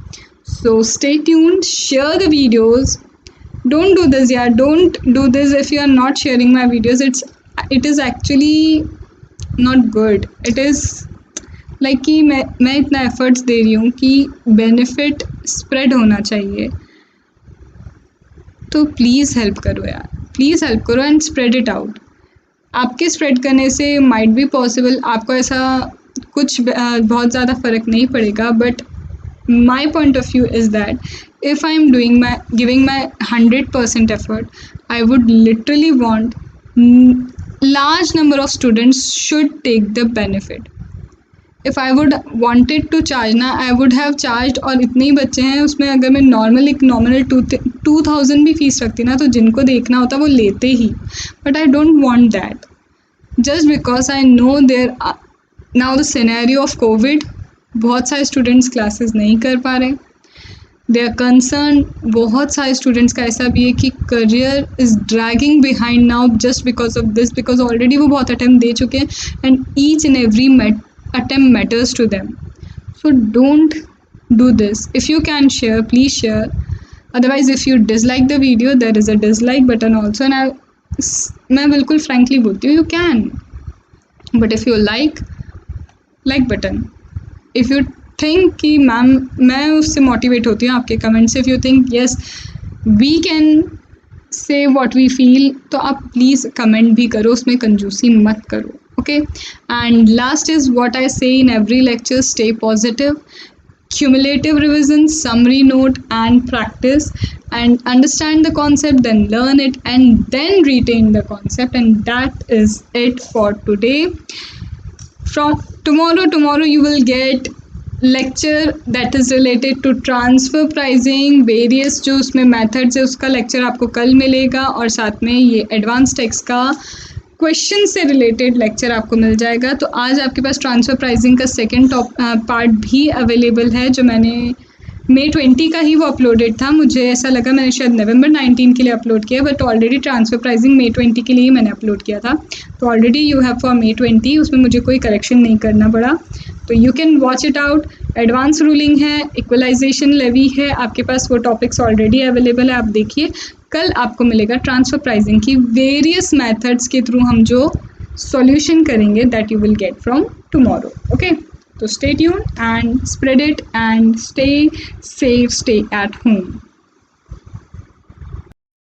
So stay tuned, share the videos, don't do this, yeah, don't do this if you are not sharing my videos, it is actually not good, it is like कि मैं इतना efforts दे रही हूँ कि benefit spread होना चाहिए, तो please help करो यार, please help करो and spread it out। आपके spread करने से might be possible आपको ऐसा कुछ बहुत ज़्यादा फ़र्क नहीं पड़ेगा, but my point of view is that if I am giving my 100% effort, I would literally want large number of students should take the benefit। if I would wanted to charge ना, I would have charged, और इतने ही बच्चे हैं उसमें अगर मैं एक नॉर्मल 2000 भी फीस रखती ना, तो जिनको देखना होता वो लेते ही, but I don't want that, just because I know there now the scenario of COVID, बहुत सारे स्टूडेंट्स क्लासेस नहीं कर पा रहे, दे आर कंसर्न, बहुत सारे स्टूडेंट्स का ऐसा भी है कि career is dragging behind now just because of this, because already वो बहुत अटैम्प्ट दे चुके हैं and each and every attempt matters to them, so don't do this. If you can share please share, otherwise if you dislike the video there is a dislike button also, and मैं बिल्कुल फ्रेंकली बोलती हूँ you can, but if you like button, if you think कि मैम मैं उससे मोटिवेट होती हूँ आपके कमेंट से, if you think yes we can say what we feel, तो आप प्लीज़ कमेंट भी करो, उसमें कंजूसी मत करो, okay. And last is what I say in every lecture, stay positive, cumulative revision, summary note and practice, and understand the concept, then learn it and then retain the concept, and that is it for today. From tomorrow you will get lecture that is related to transfer pricing, various जो उसमें मेथड्स है उसका लेक्चर आपको कल मिलेगा, और साथ में ये एडवांस टैक्स का क्वेश्चन से रिलेटेड लेक्चर आपको मिल जाएगा। तो आज आपके पास ट्रांसफ़र प्राइजिंग का सेकेंड पार्ट भी अवेलेबल है, जो मैंने May 20 का ही वो अपलोडेड था। मुझे ऐसा लगा मैंने शायद November 19 के लिए अपलोड किया, but already transfer pricing May 20 के लिए ही मैंने अपलोड किया था। तो already you have for May 20, उसमें मुझे कोई करेक्शन नहीं करना पड़ा, तो you can watch it out. Advance ruling है, इक्वलाइजेशन लेवी है, आपके पास वो टॉपिक्स ऑलरेडी अवेलेबल है, आप देखिए। कल आपको मिलेगा ट्रांसफ़र प्राइजिंग की वेरियस मेथड्स के थ्रू हम जो सॉल्यूशन करेंगे, that you will get from tomorrow. Okay, so stay tuned and spread it and stay safe, stay at home.